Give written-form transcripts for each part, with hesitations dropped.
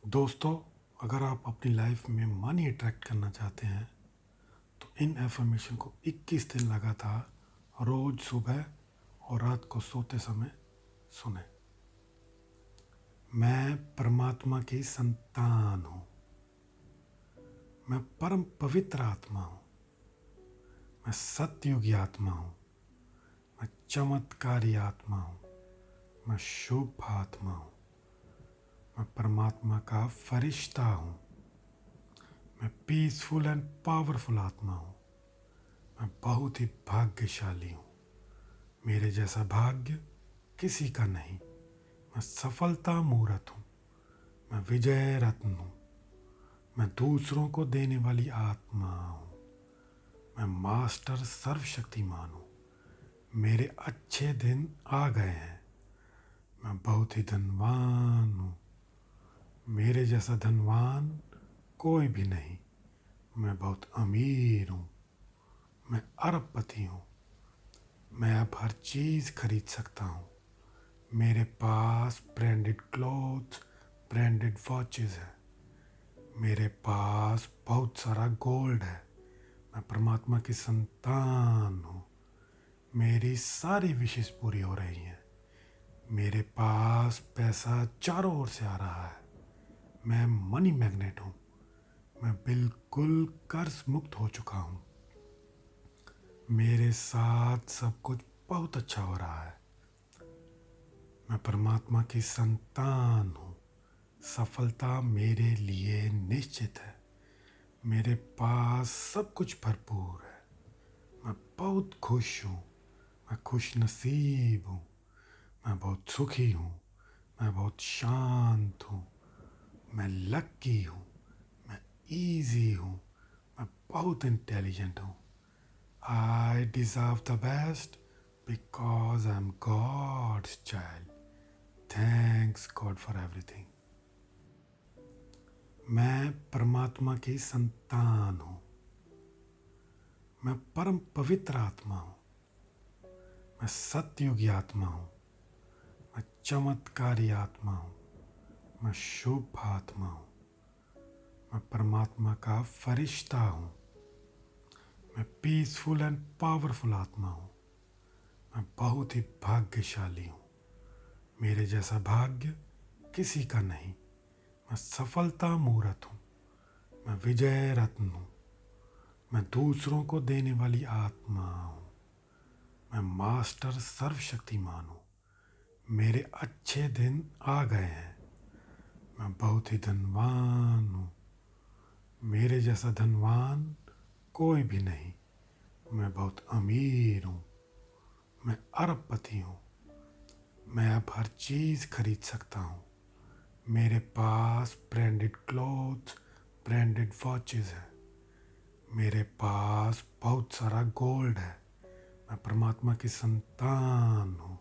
दोस्तों, अगर आप अपनी लाइफ में मनी अट्रैक्ट करना चाहते हैं तो इन एफर्मेशन को 21 दिन लगातार रोज सुबह और रात को सोते समय सुने। मैं परमात्मा की संतान हूँ। मैं परम पवित्र आत्मा हूँ। मैं सतयुगी आत्मा हूँ। मैं चमत्कारी आत्मा हूँ। मैं शुभ आत्मा हूँ। मैं परमात्मा का फरिश्ता हूँ। मैं पीसफुल एंड पावरफुल आत्मा हूँ। मैं बहुत ही भाग्यशाली हूँ। मेरे जैसा भाग्य किसी का नहीं। मैं सफलता मूर्त हूँ। मैं विजय रत्न हूँ। मैं दूसरों को देने वाली आत्मा हूँ। मैं मास्टर सर्वशक्तिमान हूँ। मेरे अच्छे दिन आ गए हैं। मैं बहुत ही धनवान हूँ। मेरे जैसा धनवान कोई भी नहीं। मैं बहुत अमीर हूँ। मैं अरबपति हूँ। मैं अब हर चीज़ खरीद सकता हूँ। मेरे पास ब्रांडेड क्लोथ्स, ब्रांडेड वॉचेस है। मेरे पास बहुत सारा गोल्ड है। मैं परमात्मा की संतान हूँ। मेरी सारी विशेष पूरी हो रही हैं। मेरे पास पैसा चारों ओर से आ रहा है। मैं मनी मैग्नेट हूँ। मैं बिल्कुल कर्ज मुक्त हो चुका हूँ। मेरे साथ सब कुछ बहुत अच्छा हो रहा है। मैं परमात्मा की संतान हूँ। सफलता मेरे लिए निश्चित है। मेरे पास सब कुछ भरपूर है। मैं बहुत खुश हूँ। मैं खुश नसीब हूँ। मैं बहुत सुखी हूँ। मैं बहुत शांत हूँ। मैं लकी हूँ। मैं इजी हूँ। मैं बहुत इंटेलिजेंट हूँ। I deserve the best because I am God's child. Thanks God for everything. मैं परमात्मा की संतान हूँ। मैं परम पवित्र आत्मा हूँ। मैं सतयुगी आत्मा हूँ। मैं चमत्कारी आत्मा हूँ। मैं शुभ आत्मा हूँ। मैं परमात्मा का फरिश्ता हूँ। मैं पीसफुल एंड पावरफुल आत्मा हूँ। मैं बहुत ही भाग्यशाली हूँ। मेरे जैसा भाग्य किसी का नहीं। मैं सफलता मूर्त हूँ। मैं विजय रत्न हूँ। मैं दूसरों को देने वाली आत्मा हूँ। मैं मास्टर सर्वशक्तिमान हूँ। मेरे अच्छे दिन आ गए हैं। मैं बहुत ही धनवान हूँ। मेरे जैसा धनवान कोई भी नहीं। मैं बहुत अमीर हूँ। मैं अरबपति हूँ। मैं अब हर चीज़ खरीद सकता हूँ। मेरे पास ब्रांडेड क्लोथ्स, ब्रांडेड वॉचेस है। मेरे पास बहुत सारा गोल्ड है। मैं परमात्मा की संतान हूँ।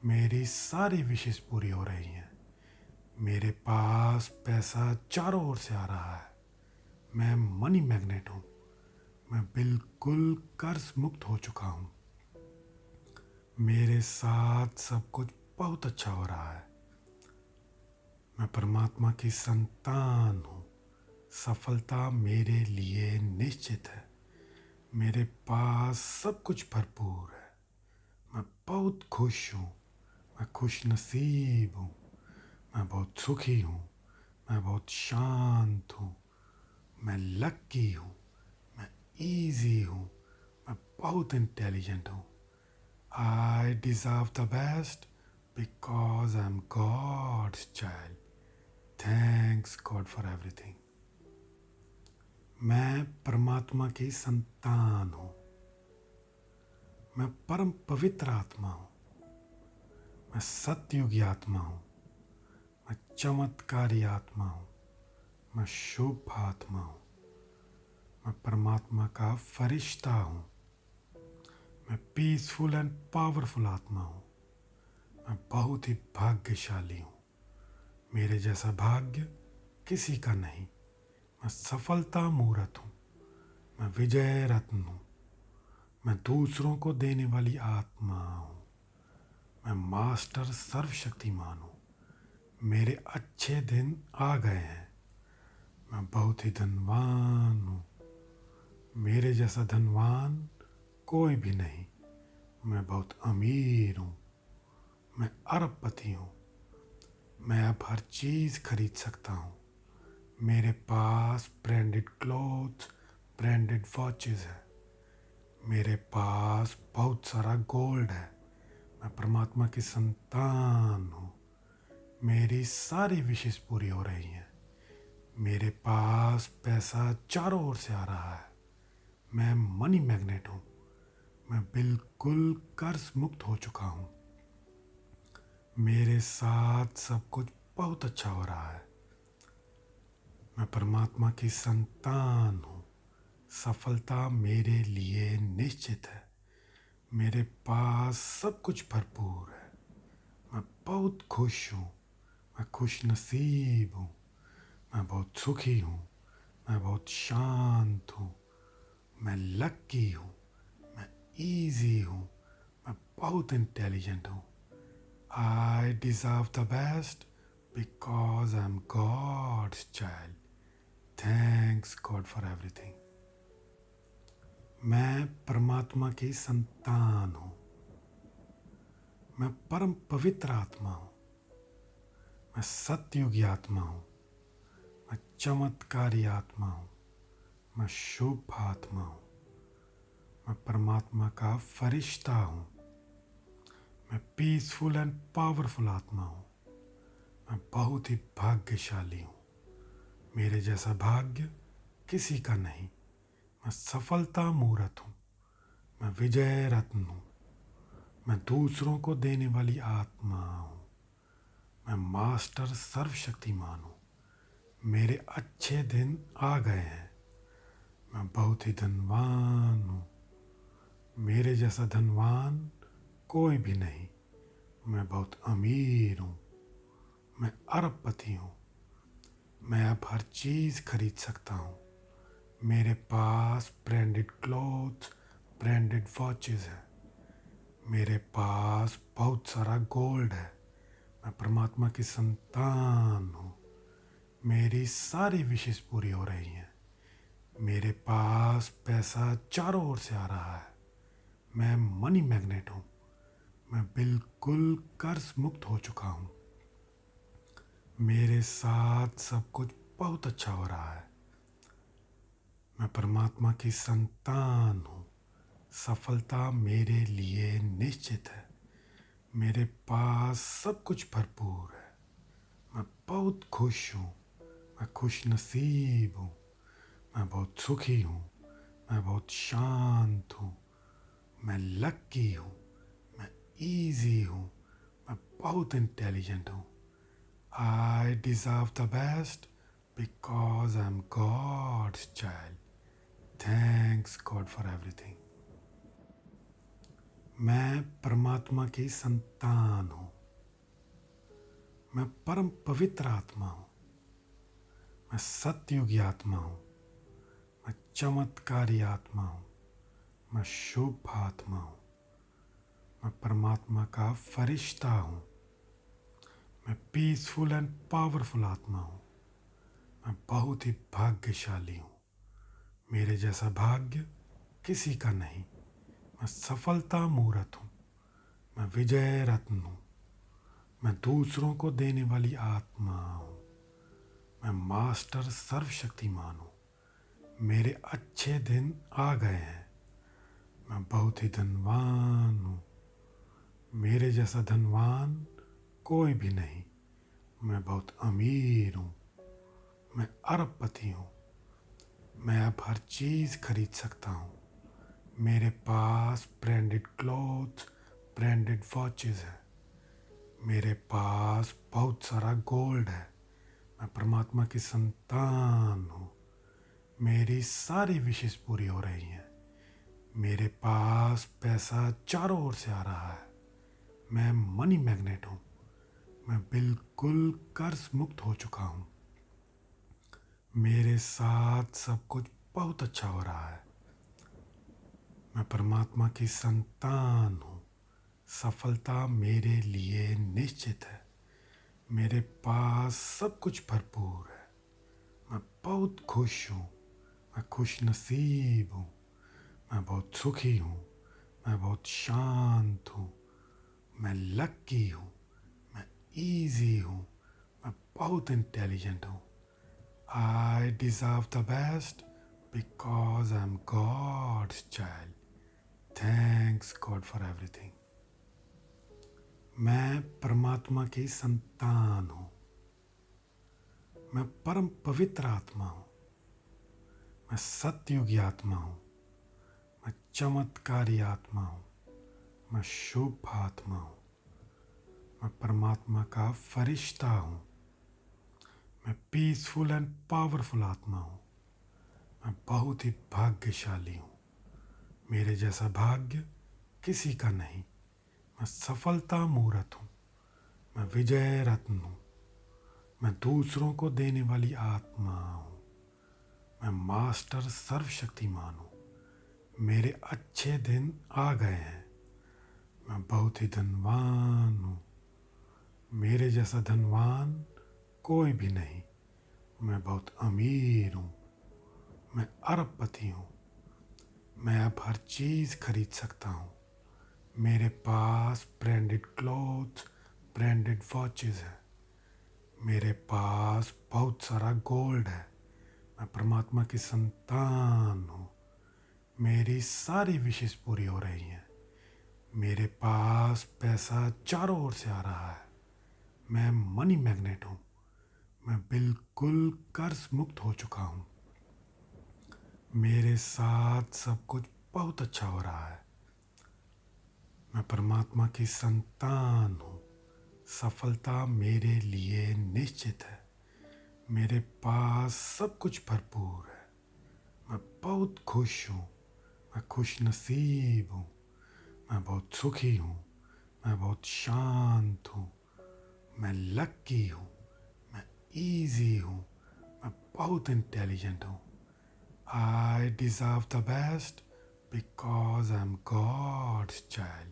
मेरी सारी विशेष पूरी हो रही हैं। मेरे पास पैसा चारों ओर से आ रहा है। मैं मनी मैग्नेट हूँ। मैं बिल्कुल कर्ज मुक्त हो चुका हूँ। मेरे साथ सब कुछ बहुत अच्छा हो रहा है। मैं परमात्मा की संतान हूँ। सफलता मेरे लिए निश्चित है। मेरे पास सब कुछ भरपूर है। मैं बहुत खुश हूँ। मैं खुश नसीब हूँ। मैं बहुत सुखी हूँ। मैं बहुत शांत हूँ। मैं लकी हूँ। मैं इजी हूँ। मैं बहुत इंटेलिजेंट हूँ। I deserve the best because I am God's child. Thanks God for everything. मैं परमात्मा की संतान हूँ। मैं परम पवित्र आत्मा हूँ। मैं सतयुगी आत्मा हूँ। मैं चमत्कारी आत्मा हूँ। मैं शुभ आत्मा हूँ। मैं परमात्मा का फरिश्ता हूँ। मैं पीसफुल एंड पावरफुल आत्मा हूँ। मैं बहुत ही भाग्यशाली हूँ। मेरे जैसा भाग्य किसी का नहीं। मैं सफलता मूर्त हूँ। मैं विजय रत्न हूँ। मैं दूसरों को देने वाली आत्मा हूँ। मैं मास्टर सर्वशक्तिमान हूँ। मेरे अच्छे दिन आ गए हैं। मैं बहुत ही धनवान हूँ। मेरे जैसा धनवान कोई भी नहीं। मैं बहुत अमीर हूँ। मैं अरबपति हूँ। मैं अब हर चीज़ खरीद सकता हूँ। मेरे पास ब्रांडेड क्लोथ्स, ब्रांडेड वॉचेस है। मेरे पास बहुत सारा गोल्ड है। मैं परमात्मा की संतान हूँ। मेरी सारी विशेष पूरी हो रही हैं। मेरे पास पैसा चारों ओर से आ रहा है। मैं मनी मैग्नेट हूँ। मैं बिल्कुल कर्ज मुक्त हो चुका हूँ। मेरे साथ सब कुछ बहुत अच्छा हो रहा है। मैं परमात्मा की संतान हूँ। सफलता मेरे लिए निश्चित है। मेरे पास सब कुछ भरपूर है। मैं बहुत खुश हूँ। मैं खुश नसीब हूँ। मैं बहुत सुखी हूँ। मैं बहुत शांत हूँ। मैं लकी हूँ। मैं इजी हूँ। मैं बहुत इंटेलिजेंट हूँ। I deserve the best because I'm God's child. Thanks God for everything. मैं परमात्मा की संतान हूँ। मैं परम पवित्र आत्मा हूँ। मैं सतयुगी आत्मा हूँ। मैं चमत्कारी आत्मा हूँ। मैं शुभ आत्मा हूँ। मैं परमात्मा का फरिश्ता हूँ। मैं पीसफुल एंड पावरफुल आत्मा हूँ। मैं बहुत ही भाग्यशाली हूँ। मेरे जैसा भाग्य किसी का नहीं। मैं सफलता मूर्त हूँ। मैं विजय रत्न हूँ। मैं दूसरों को देने वाली आत्मा हूँ। मैं मास्टर सर्वशक्तिमान हूँ। मेरे अच्छे दिन आ गए हैं। मैं बहुत ही धनवान हूँ। मेरे जैसा धनवान कोई भी नहीं। मैं बहुत अमीर हूँ। मैं अरबपति हूँ। मैं अब हर चीज़ खरीद सकता हूँ। मेरे पास ब्रांडेड क्लोथ्स, ब्रांडेड वॉचेस है। मेरे पास बहुत सारा गोल्ड है। मैं परमात्मा की संतान हूँ। मेरी सारी विशेष पूरी हो रही हैं। मेरे पास पैसा चारों ओर से आ रहा है। मैं मनी मैग्नेट हूँ। मैं बिल्कुल कर्ज मुक्त हो चुका हूँ। मेरे साथ सब कुछ बहुत अच्छा हो रहा है। मैं परमात्मा की संतान हूँ। सफलता मेरे लिए निश्चित है। मेरे पास सब कुछ भरपूर है। मैं बहुत खुश हूँ। मैं खुश नसीब हूँ। मैं बहुत सुखी हूँ। मैं बहुत शांत हूँ। मैं लकी हूँ। मैं इजी हूँ। मैं बहुत इंटेलिजेंट हूँ। I deserve the best because I am God's child. Thanks God for everything. मैं परमात्मा की संतान हूँ। मैं परम पवित्र आत्मा हूँ। मैं सतयुगी आत्मा हूँ। मैं चमत्कारी आत्मा हूँ। मैं शुभ आत्मा हूँ। मैं परमात्मा का फरिश्ता हूँ। मैं पीसफुल एंड पावरफुल आत्मा हूँ। मैं बहुत ही भाग्यशाली हूँ। मेरे जैसा भाग्य किसी का नहीं। मैं सफलता मूर्त हूँ। मैं विजय रत्न हूँ। मैं दूसरों को देने वाली आत्मा हूँ। मैं मास्टर सर्वशक्तिमान हूँ। मेरे अच्छे दिन आ गए हैं। मैं बहुत ही धनवान हूँ। मेरे जैसा धनवान कोई भी नहीं। मैं बहुत अमीर हूँ। मैं अरबपति हूँ। मैं अब हर चीज़ खरीद सकता हूँ। मेरे पास ब्रांडेड क्लोथ्स, ब्रांडेड वॉचेस है। मेरे पास बहुत सारा गोल्ड है। मैं परमात्मा की संतान हूँ। मेरी सारी विशेष पूरी हो रही हैं। मेरे पास पैसा चारों ओर से आ रहा है। मैं मनी मैग्नेट हूँ। मैं बिल्कुल कर्ज मुक्त हो चुका हूँ। मेरे साथ सब कुछ बहुत अच्छा हो रहा है। मैं परमात्मा की संतान हूँ। सफलता मेरे लिए निश्चित है। मेरे पास सब कुछ भरपूर है। मैं बहुत खुश हूँ। मैं खुश नसीब हूँ। मैं बहुत सुखी हूँ। मैं बहुत शांत हूँ। मैं लकी हूँ। मैं इजी हूँ। मैं बहुत इंटेलिजेंट हूँ। I deserve the best because I am God's child. Thanks God for everything. मैं परमात्मा की संतान हूँ। मैं परम पवित्र आत्मा हूँ। मैं सतयुगी आत्मा हूँ। मैं चमत्कारी आत्मा हूँ। मैं शुभ आत्मा हूँ। मैं परमात्मा का फरिश्ता हूँ। मैं पीसफुल एंड पावरफुल आत्मा हूँ। मैं बहुत ही भाग्यशाली हूँ। मेरे जैसा भाग्य किसी का नहीं। मैं सफलता मूर्त हूँ। मैं विजय रत्न हूँ। मैं दूसरों को देने वाली आत्मा हूँ। मैं मास्टर सर्वशक्तिमान हूँ। मेरे अच्छे दिन आ गए हैं। मैं बहुत ही धनवान हूँ। मेरे जैसा धनवान कोई भी नहीं। मैं बहुत अमीर हूँ। मैं अरबपति हूँ। मैं अब हर चीज़ खरीद सकता हूँ। मेरे पास ब्रांडेड क्लोथ्स, ब्रांडेड वॉचेस है। मेरे पास बहुत सारा गोल्ड है। मैं परमात्मा की संतान हूँ। मेरी सारी विशेष पूरी हो रही हैं। मेरे पास पैसा चारों ओर से आ रहा है। मैं मनी मैग्नेट हूँ। मैं बिल्कुल कर्ज मुक्त हो चुका हूँ। मेरे साथ सब कुछ बहुत अच्छा हो रहा है। मैं परमात्मा की संतान हूँ। सफलता मेरे लिए निश्चित है। मेरे पास सब कुछ भरपूर है। मैं बहुत खुश हूँ। मैं खुश नसीब हूँ। मैं बहुत सुखी हूँ। मैं बहुत शांत हूँ। मैं लकी हूँ। मैं इजी हूँ। मैं बहुत इंटेलिजेंट हूँ। I deserve the best because I am God's child.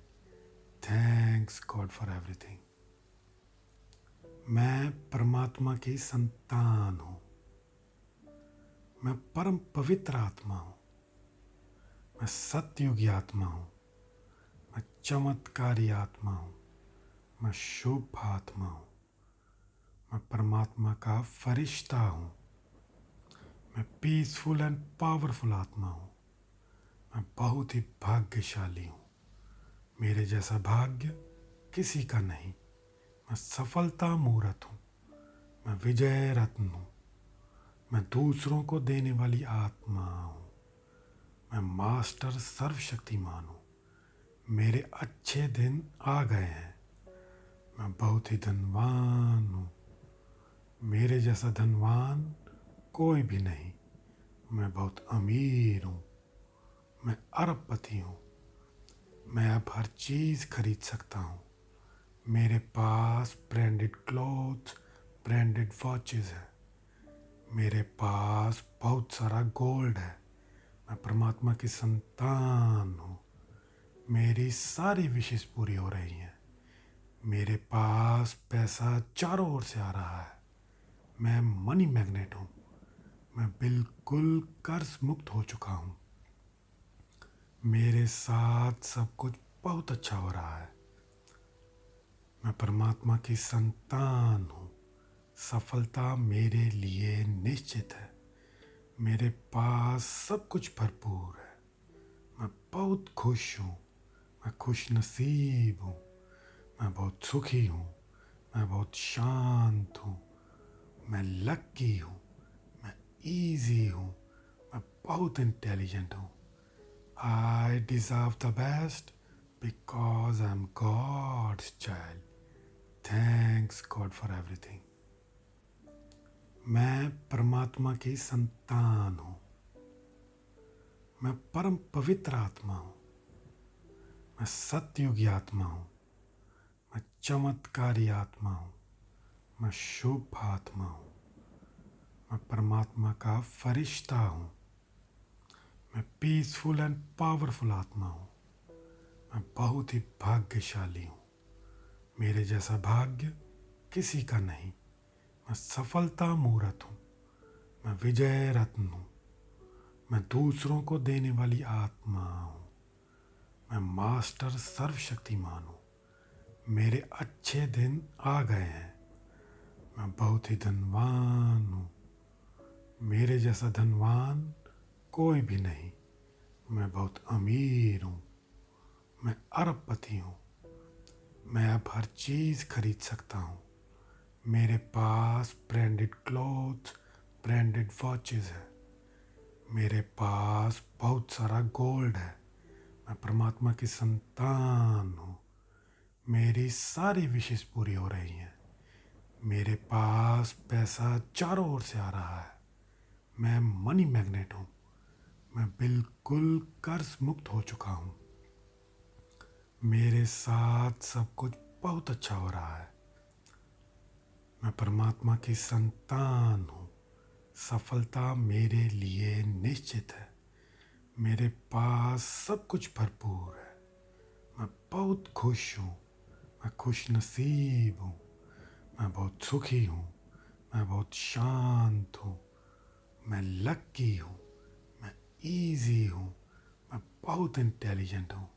Thanks God for everything. मैं परमात्मा की संतान हूँ। मैं परम पवित्र आत्मा हूँ। मैं सतयुगी आत्मा हूँ। मैं चमत्कारी आत्मा हूँ। मैं शुभ आत्मा हूँ। मैं परमात्मा का फरिश्ता हूँ। मैं पीसफुल एंड पावरफुल आत्मा हूँ। मैं बहुत ही भाग्यशाली हूँ। मेरे जैसा भाग्य किसी का नहीं। मैं सफलता मूर्त हूँ। मैं विजय रत्न हूँ। मैं दूसरों को देने वाली आत्मा हूँ। मैं मास्टर सर्वशक्तिमान हूँ। मेरे अच्छे दिन आ गए हैं। मैं बहुत ही धनवान हूँ। मेरे जैसा धनवान कोई भी नहीं। मैं बहुत अमीर हूँ। मैं अरबपति हूँ। मैं अब हर चीज़ खरीद सकता हूँ। मेरे पास ब्रांडेड क्लोथ्स, ब्रांडेड वॉचेस है। मेरे पास बहुत सारा गोल्ड है। मैं परमात्मा की संतान हूँ। मेरी सारी विशेष पूरी हो रही हैं। मेरे पास पैसा चारों ओर से आ रहा है। मैं मनी मैग्नेट हूँ। मैं बिल्कुल कर्ज मुक्त हो चुका हूँ। मेरे साथ सब कुछ बहुत अच्छा हो रहा है। मैं परमात्मा की संतान हूँ। सफलता मेरे लिए निश्चित है। मेरे पास सब कुछ भरपूर है। मैं बहुत खुश हूँ। मैं खुश नसीब हूँ। मैं बहुत सुखी हूँ। मैं बहुत शांत हूँ। मैं लकी हूँ। मैं इजी हूँ। मैं बहुत इंटेलिजेंट हूँ। I deserve the best because I am God's child. Thanks God for everything. मैं परमात्मा की संतान हूँ। मैं परम पवित्र आत्मा हूँ। मैं सतयुगी आत्मा हूँ। मैं चमत्कारी आत्मा हूँ। मैं शुभ आत्मा हूँ। मैं परमात्मा का फरिश्ता हूँ। मैं पीसफुल एंड पावरफुल आत्मा हूँ। मैं बहुत ही भाग्यशाली हूँ। मेरे जैसा भाग्य किसी का नहीं। मैं सफलता मूर्त हूँ। मैं विजय रत्न हूँ। मैं दूसरों को देने वाली आत्मा हूँ। मैं मास्टर सर्वशक्तिमान हूँ। मेरे अच्छे दिन आ गए हैं। मैं बहुत ही धनवान हूँ। मेरे जैसा धनवान कोई भी नहीं। मैं बहुत अमीर हूँ। मैं अरबपति हूँ। मैं अब हर चीज़ खरीद सकता हूँ। मेरे पास ब्रांडेड क्लोथ्स, ब्रांडेड वॉचेस है। मेरे पास बहुत सारा गोल्ड है। मैं परमात्मा की संतान हूँ। मेरी सारी विशेष पूरी हो रही हैं। मेरे पास पैसा चारों ओर से आ रहा है। मैं मनी मैग्नेट हूँ। मैं बिल्कुल कर्ज मुक्त हो चुका हूँ। मेरे साथ सब कुछ बहुत अच्छा हो रहा है। मैं परमात्मा की संतान हूँ। सफलता मेरे लिए निश्चित है। मेरे पास सब कुछ भरपूर है। मैं बहुत खुश हूँ। मैं खुश नसीब हूँ। मैं बहुत सुखी हूँ। मैं बहुत शांत हूँ। मैं लकी हूँ। मैं इजी हूँ। मैं बहुत इंटेलिजेंट हूँ।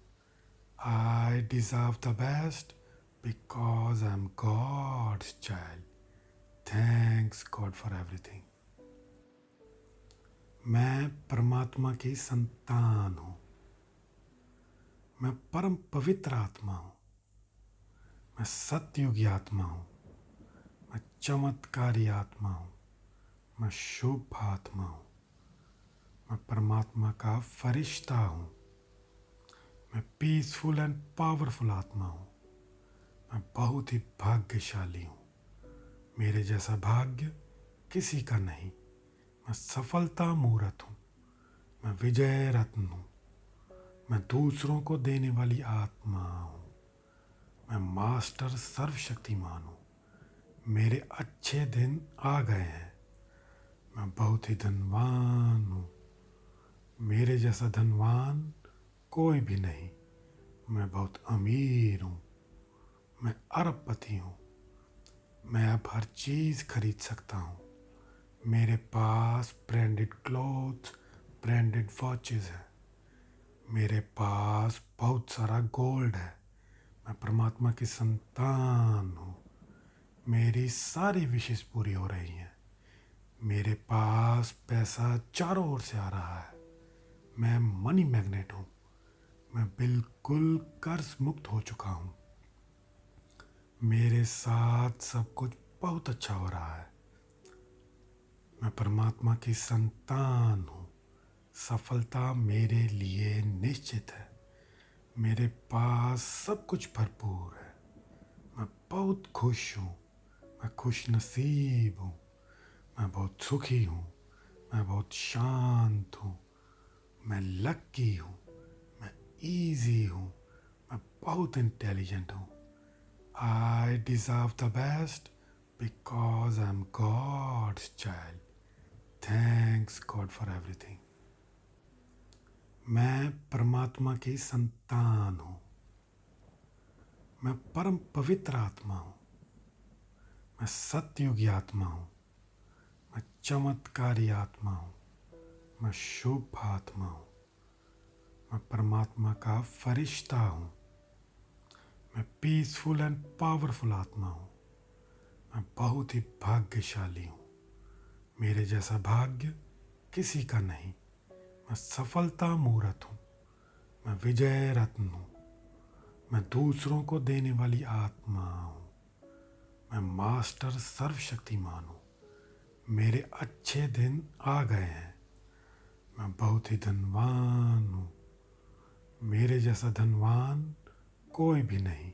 I deserve the best because I am God's child. Thanks God for everything. मैं परमात्मा की संतान हूँ। मैं परम पवित्र आत्मा हूँ। मैं सत्ययुगी आत्मा हूँ। मैं चमत्कारी आत्मा हूँ। मैं शुभ आत्मा हूँ। मैं परमात्मा का फरिश्ता हूँ। मैं पीसफुल एंड पावरफुल आत्मा हूँ। मैं बहुत ही भाग्यशाली हूँ। मेरे जैसा भाग्य किसी का नहीं। मैं सफलता मूर्त हूँ। मैं विजय रत्न हूँ। मैं दूसरों को देने वाली आत्मा हूँ। मैं मास्टर सर्वशक्तिमान हूँ। मेरे अच्छे दिन आ गए हैं। मैं बहुत ही धनवान हूँ। मेरे जैसा धनवान कोई भी नहीं। मैं बहुत अमीर हूँ। मैं अरबपति हूँ। मैं अब हर चीज़ खरीद सकता हूँ। मेरे पास ब्रांडेड क्लोथ्स, ब्रांडेड वॉचेस है। मेरे पास बहुत सारा गोल्ड है। मैं परमात्मा की संतान हूँ। मेरी सारी विशेष पूरी हो रही हैं। मेरे पास पैसा चारों ओर से आ रहा है। मैं मनी मैग्नेट हूँ। मैं बिल्कुल कर्ज मुक्त हो चुका हूँ। मेरे साथ सब कुछ बहुत अच्छा हो रहा है। मैं परमात्मा की संतान हूँ। सफलता मेरे लिए निश्चित है। मेरे पास सब कुछ भरपूर है। मैं बहुत खुश हूँ। मैं खुश नसीब हूँ। मैं बहुत सुखी हूँ। मैं बहुत शांत हूँ। मैं लकी हूँ। मैं इजी हूँ। मैं बहुत इंटेलिजेंट हूँ। I deserve the best because I am God's child. Thanks God for everything. मैं परमात्मा की संतान हूँ। मैं परम पवित्र आत्मा हूँ। मैं सत्ययुगी आत्मा हूँ। मैं चमत्कारी आत्मा हूँ। मैं शुभ आत्मा हूँ। मैं परमात्मा का फरिश्ता हूँ। मैं पीसफुल एंड पावरफुल आत्मा हूँ। मैं बहुत ही भाग्यशाली हूँ। मेरे जैसा भाग्य किसी का नहीं। मैं सफलता मूर्त हूँ। मैं विजय रत्न हूँ। मैं दूसरों को देने वाली आत्मा हूँ। मैं मास्टर सर्वशक्तिमान हूँ। मेरे अच्छे दिन आ गए हैं। मैं बहुत ही धनवान हूँ। मेरे जैसा धनवान कोई भी नहीं।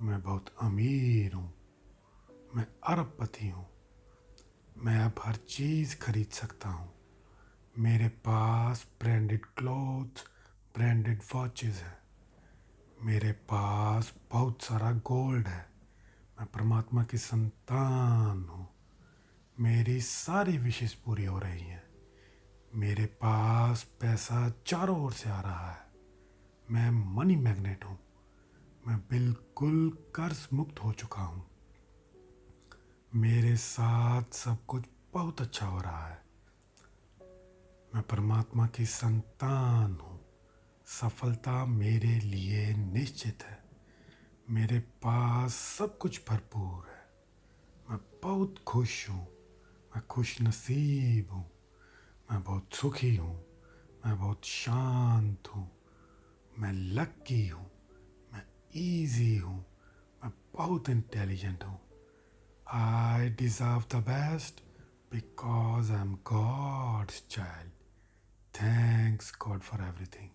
मैं बहुत अमीर हूँ। मैं अरबपति हूँ। मैं अब हर चीज़ खरीद सकता हूँ। मेरे पास ब्रांडेड क्लोथ्स, ब्रांडेड वॉचेस है। मेरे पास बहुत सारा गोल्ड है। मैं परमात्मा की संतान हूँ। मेरी सारी विशेष पूरी हो रही हैं। मेरे पास पैसा चारों ओर से आ रहा है। मैं मनी मैग्नेट हूँ। मैं बिल्कुल कर्ज मुक्त हो चुका हूँ। मेरे साथ सब कुछ बहुत अच्छा हो रहा है। मैं परमात्मा की संतान हूँ। सफलता मेरे लिए निश्चित है। मेरे पास सब कुछ भरपूर है। मैं बहुत खुश हूँ। मैं खुश नसीब हूँ। मैं बहुत सुखी हूँ। मैं बहुत शांत हूँ। मैं लकी हूँ। मैं इजी हूँ। मैं बहुत इंटेलिजेंट हूँ। I deserve the best because I'm God's child. Thanks God for everything.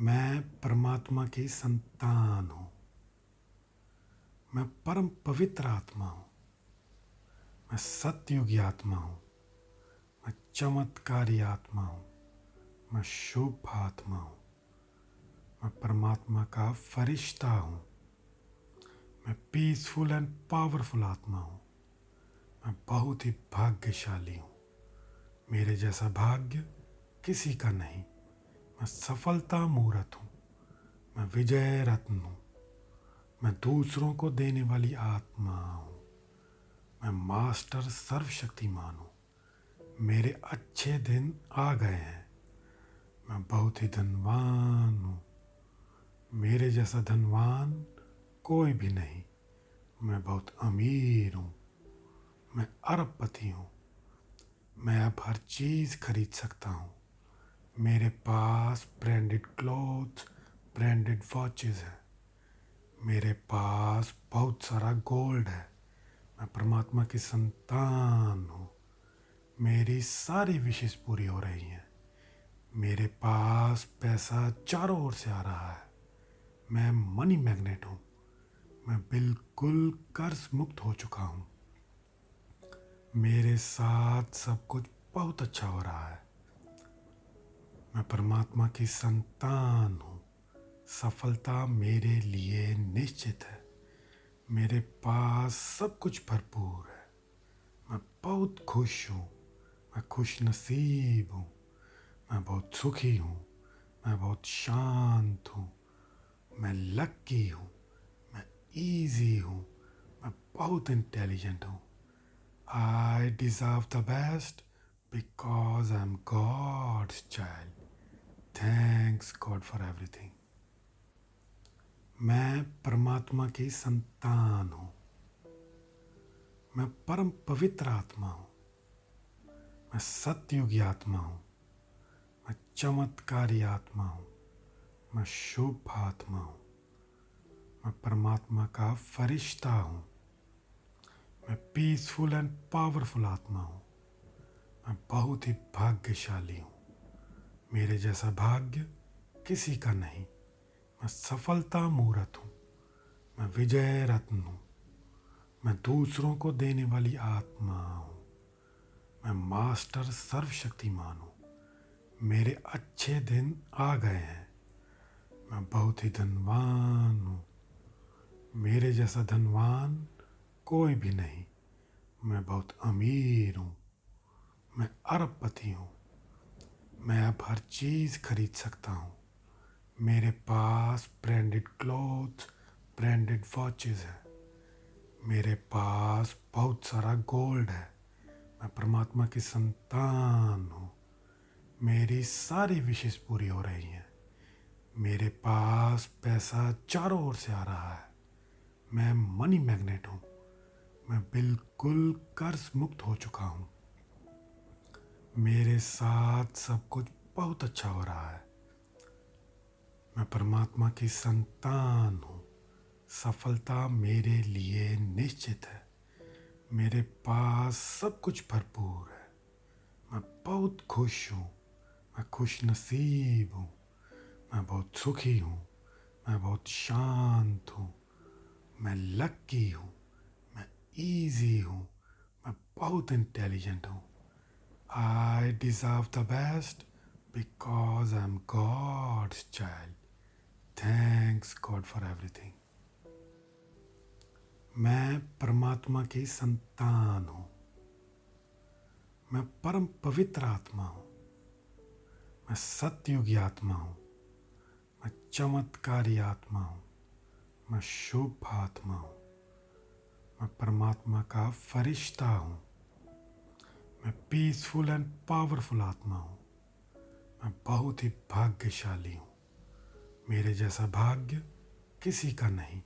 मैं परमात्मा की संतान हूँ। मैं परम पवित्र आत्मा हूँ। मैं सत्ययुगी आत्मा हूँ। मैं चमत्कारी आत्मा हूँ। मैं शुभ आत्मा हूँ। मैं परमात्मा का फरिश्ता हूँ। मैं पीसफुल एंड पावरफुल आत्मा हूँ। मैं बहुत ही भाग्यशाली हूँ। मेरे जैसा भाग्य किसी का नहीं। मैं सफलता मूर्त हूँ। मैं विजय रत्न हूँ। मैं दूसरों को देने वाली आत्मा हूँ। मैं मास्टर सर्वशक्तिमान हूँ। मेरे अच्छे दिन आ गए हैं। मैं बहुत ही धनवान हूँ। मेरे जैसा धनवान कोई भी नहीं। मैं बहुत अमीर हूँ। मैं अरबपति हूँ। मैं अब हर चीज़ खरीद सकता हूँ। मेरे पास ब्रांडेड क्लोथ्स, ब्रांडेड वॉचेस हैं। मेरे पास बहुत सारा गोल्ड है। मैं परमात्मा की संतान हूँ। मेरी सारी विशेष पूरी हो रही हैं। मेरे पास पैसा चारों ओर से आ रहा है। मैं मनी मैग्नेट हूँ। मैं बिल्कुल कर्ज मुक्त हो चुका हूँ। मेरे साथ सब कुछ बहुत अच्छा हो रहा है। मैं परमात्मा की संतान हूँ। सफलता मेरे लिए निश्चित है। मेरे पास सब कुछ भरपूर है। मैं बहुत खुश हूँ। मैं खुश नसीब हूँ। मैं बहुत सुखी हूँ। मैं बहुत शांत हूँ। मैं लकी हूँ। मैं इजी हूँ। मैं बहुत इंटेलिजेंट हूँ। I deserve the best because I am God's child. Thanks God for everything. मैं परमात्मा की संतान हूँ। मैं परम पवित्र आत्मा हूँ। मैं सत्ययुगी आत्मा हूँ। मैं चमत्कारी आत्मा हूँ। मैं शुभ आत्मा हूँ। मैं परमात्मा का फरिश्ता हूँ। मैं पीसफुल एंड पावरफुल आत्मा हूँ। मैं बहुत ही भाग्यशाली हूँ। मेरे जैसा भाग्य किसी का नहीं। मैं सफलता मूर्त हूँ। मैं विजय रत्न हूँ। मैं दूसरों को देने वाली आत्मा हूँ। मैं मास्टर सर्वशक्तिमान हूँ। मेरे अच्छे दिन आ गए हैं। मैं बहुत ही धनवान हूँ। मेरे जैसा धनवान कोई भी नहीं। मैं बहुत अमीर हूँ। मैं अरबपति हूँ। मैं अब हर चीज़ खरीद सकता हूँ। मेरे पास ब्रांडेड क्लोथ्स, ब्रांडेड वॉचेस हैं। मेरे पास बहुत सारा गोल्ड है। मैं परमात्मा की संतान हूँ। मेरी सारी विशेष पूरी हो रही हैं। मेरे पास पैसा चारों ओर से आ रहा है। मैं मनी मैग्नेट हूँ। मैं बिल्कुल कर्ज मुक्त हो चुका हूँ। मेरे साथ सब कुछ बहुत अच्छा हो रहा है। मैं परमात्मा की संतान हूँ। सफलता मेरे लिए निश्चित है। मेरे पास सब कुछ भरपूर है। मैं बहुत खुश हूँ। मैं खुश नसीब हूँ। मैं बहुत सुखी हूँ। मैं बहुत शांत हूँ। मैं लकी हूँ। मैं इजी हूँ। मैं बहुत इंटेलिजेंट हूँ। I deserve the best because I am God's child. Thanks God for everything. मैं परमात्मा की संतान हूँ। मैं परम पवित्र आत्मा हूँ। मैं सत्ययुगी आत्मा हूँ। मैं चमत्कारी आत्मा हूँ। मैं शुभ आत्मा हूँ। मैं परमात्मा का फरिश्ता हूँ। मैं पीसफुल एंड पावरफुल आत्मा हूँ। मैं बहुत ही भाग्यशाली हूँ। मेरे जैसा भाग्य किसी का नहीं।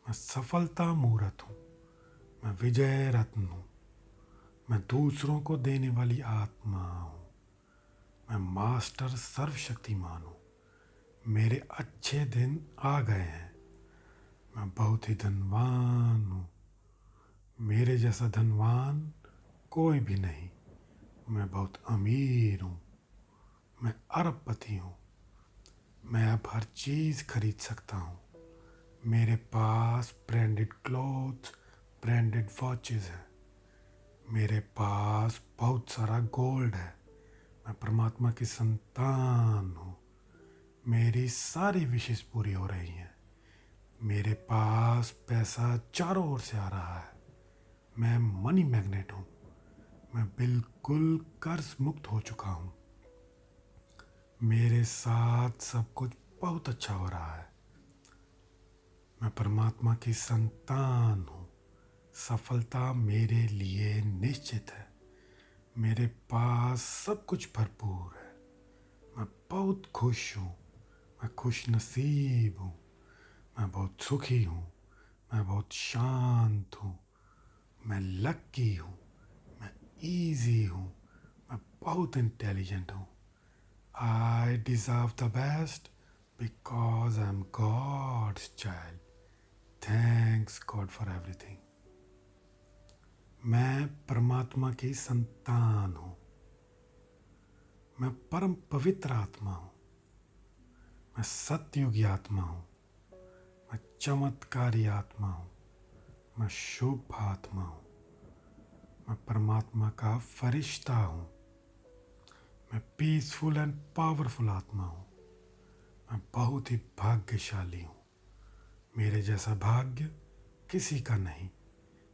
मैं सफलता मूर्त हूँ। मैं विजय रत्न हूँ। मैं दूसरों को देने वाली आत्मा हूँ। मैं मास्टर सर्वशक्तिमान हूँ। मेरे अच्छे दिन आ गए हैं। मैं बहुत ही धनवान हूँ। मेरे जैसा धनवान कोई भी नहीं। मैं बहुत अमीर हूँ। मैं अरबपति हूँ। मैं अब हर चीज़ खरीद सकता हूँ। मेरे पास ब्रांडेड क्लोथ्स, ब्रांडेड वॉचेस है। मेरे पास बहुत सारा गोल्ड है। मैं परमात्मा की संतान हूँ। मेरी सारी विशेष पूरी हो रही हैं। मेरे पास पैसा चारों ओर से आ रहा है। मैं मनी मैग्नेट हूँ। मैं बिल्कुल कर्ज मुक्त हो चुका हूँ। मेरे साथ सब कुछ बहुत अच्छा हो रहा है। मैं परमात्मा की संतान हूँ। सफलता मेरे लिए निश्चित है। मेरे पास सब कुछ भरपूर है। मैं बहुत खुश हूँ। मैं खुश नसीब हूँ। मैं बहुत सुखी हूँ। मैं बहुत शांत हूँ। मैं लकी हूँ। मैं इजी हूँ। मैं बहुत इंटेलिजेंट हूँ। I deserve the best because I am God's child. Thanks God for everything. मैं परमात्मा की संतान हूँ। मैं परम पवित्र आत्मा हूँ। मैं सतयुगी आत्मा हूँ। मैं चमत्कारी आत्मा हूँ। मैं शुभ आत्मा हूँ। मैं परमात्मा का फरिश्ता हूँ। मैं पीसफुल एंड पावरफुल आत्मा हूँ। मैं बहुत ही भाग्यशाली हूँ। मेरे जैसा भाग्य किसी का नहीं।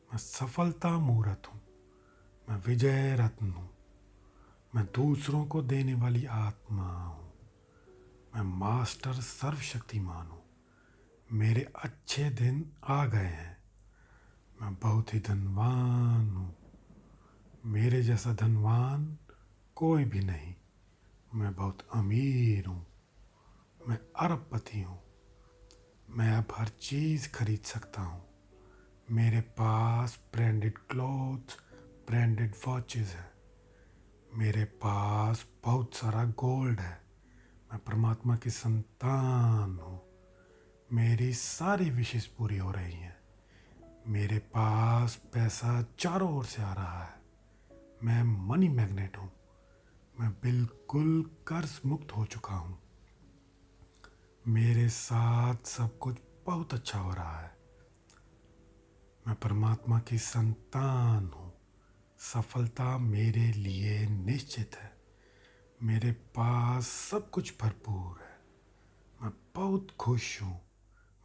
मैं सफलता मूर्त हूँ। मैं विजय रत्न हूँ। मैं दूसरों को देने वाली आत्मा हूँ। मैं मास्टर सर्वशक्तिमान हूँ। मेरे अच्छे दिन आ गए हैं। मैं बहुत ही धनवान हूँ। मेरे जैसा धनवान कोई भी नहीं। मैं बहुत अमीर हूँ। मैं अरबपति हूँ। मैं अब हर चीज़ खरीद सकता हूँ। मेरे पास ब्रांडेड क्लोथ्स, ब्रांडेड वॉचेस है। मेरे पास बहुत सारा गोल्ड है। मैं परमात्मा की संतान हूँ। मेरी सारी विशेष पूरी हो रही हैं। मेरे पास पैसा चारों ओर से आ रहा है। मैं मनी मैग्नेट हूँ। मैं बिल्कुल कर्ज मुक्त हो चुका हूँ। मेरे साथ सब कुछ बहुत अच्छा हो रहा है। मैं परमात्मा की संतान हूँ। सफलता मेरे लिए निश्चित है। मेरे पास सब कुछ भरपूर है। मैं बहुत खुश हूँ।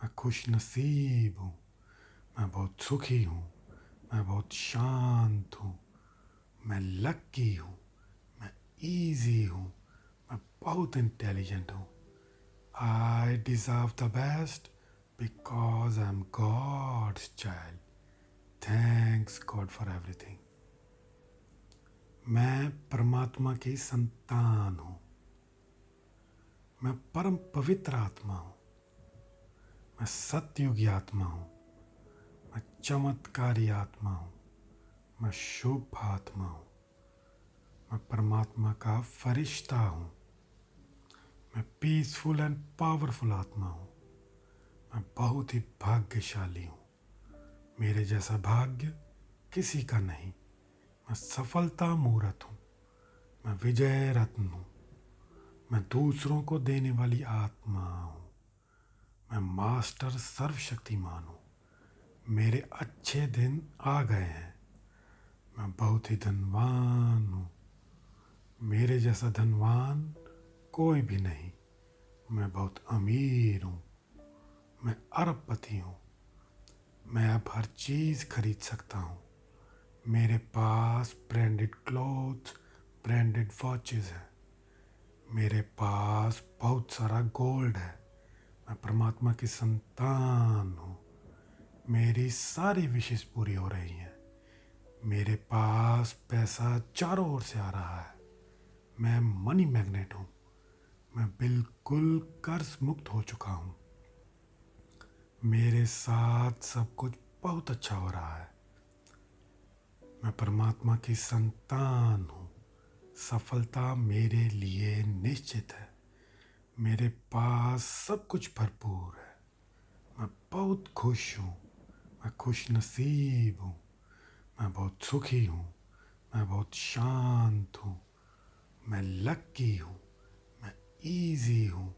मैं खुश नसीब हूँ। मैं बहुत सुखी हूँ। मैं बहुत शांत हूँ। मैं लकी हूँ। मैं इजी हूँ। मैं बहुत इंटेलिजेंट हूँ। I deserve the best because I am God's child. Thanks God for everything. मैं परमात्मा की संतान हूँ। मैं परम पवित्र आत्मा हूँ। मैं सतयुगी आत्मा हूँ। मैं चमत्कारी आत्मा हूँ। मैं शुभ आत्मा हूँ। मैं परमात्मा का फरिश्ता हूँ। मैं पीसफुल एंड पावरफुल आत्मा हूँ। मैं बहुत ही भाग्यशाली हूँ। मेरे जैसा भाग्य किसी का नहीं। मैं सफलता मूर्त हूँ। मैं विजय रत्न हूँ। मैं दूसरों को देने वाली आत्मा हूँ। मैं मास्टर सर्वशक्तिमान हूँ। मेरे अच्छे दिन आ गए हैं। मैं बहुत ही धनवान हूँ। मेरे जैसा धनवान कोई भी नहीं। मैं बहुत अमीर हूँ। मैं अरबपति हूँ। मैं अब हर चीज़ खरीद सकता हूँ। मेरे पास ब्रांडेड क्लोथ्स, ब्रांडेड वॉचेस है। मेरे पास बहुत सारा गोल्ड है। मैं परमात्मा की संतान हूँ। मेरी सारी विशेष पूरी हो रही हैं। मेरे पास पैसा चारों ओर से आ रहा है। मैं मनी मैग्नेट हूँ। मैं बिल्कुल कर्ज मुक्त हो चुका हूँ। मेरे साथ सब कुछ बहुत अच्छा हो रहा है। मैं परमात्मा की संतान हूँ। सफलता मेरे लिए निश्चित है। मेरे पास सब कुछ भरपूर है। मैं बहुत खुश हूँ। मैं खुश नसीब हूँ। मैं बहुत सुखी हूँ। मैं बहुत शांत हूँ। मैं लकी हूँ। मैं इजी हूँ।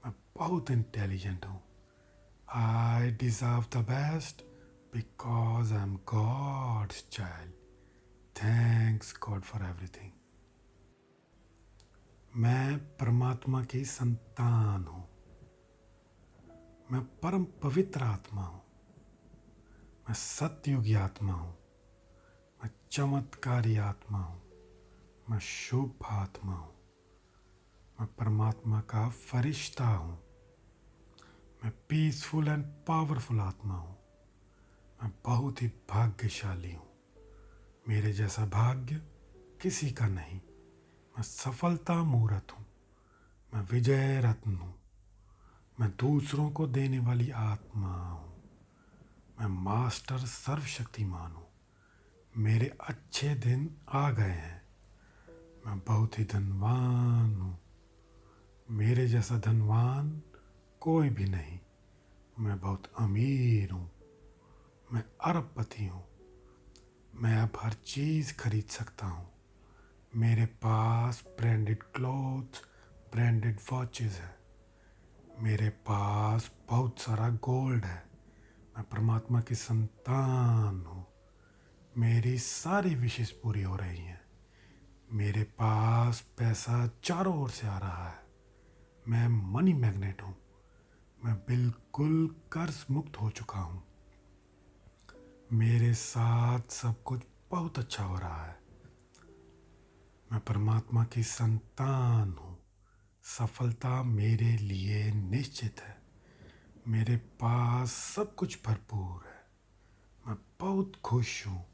मैं बहुत इंटेलिजेंट हूँ। I deserve the best because I am God's child. Thanks God for everything. मैं परमात्मा की संतान हूँ। मैं परम पवित्र आत्मा हूँ। मैं सतयुगी आत्मा हूँ। मैं चमत्कारी आत्मा हूँ। मैं शुभ आत्मा हूँ। मैं परमात्मा का फरिश्ता हूँ। मैं पीसफुल एंड पावरफुल आत्मा हूँ। मैं बहुत ही भाग्यशाली हूँ। मेरे जैसा भाग्य किसी का नहीं। मैं सफलता मूर्त हूँ। मैं विजय रत्न हूँ। मैं दूसरों को देने वाली आत्मा हूँ। मैं मास्टर सर्वशक्तिमान हूँ। मेरे अच्छे दिन आ गए हैं। मैं बहुत ही धनवान हूँ। मेरे जैसा धनवान कोई भी नहीं। मैं बहुत अमीर हूँ। मैं अरबपति हूँ। मैं अब हर चीज़ खरीद सकता हूँ। मेरे पास ब्रांडेड क्लॉथ्स, ब्रांडेड वॉचेस है। मेरे पास बहुत सारा गोल्ड है। मैं परमात्मा की संतान हूँ। मेरी सारी विशेष पूरी हो रही हैं। मेरे पास पैसा चारों ओर से आ रहा है। मैं मनी मैग्नेट हूँ। मैं बिल्कुल कर्ज मुक्त हो चुका हूँ। मेरे साथ सब कुछ बहुत अच्छा हो रहा है। मैं परमात्मा की संतान हूँ। सफलता मेरे लिए निश्चित है। मेरे पास सब कुछ भरपूर है। मैं बहुत खुश हूँ।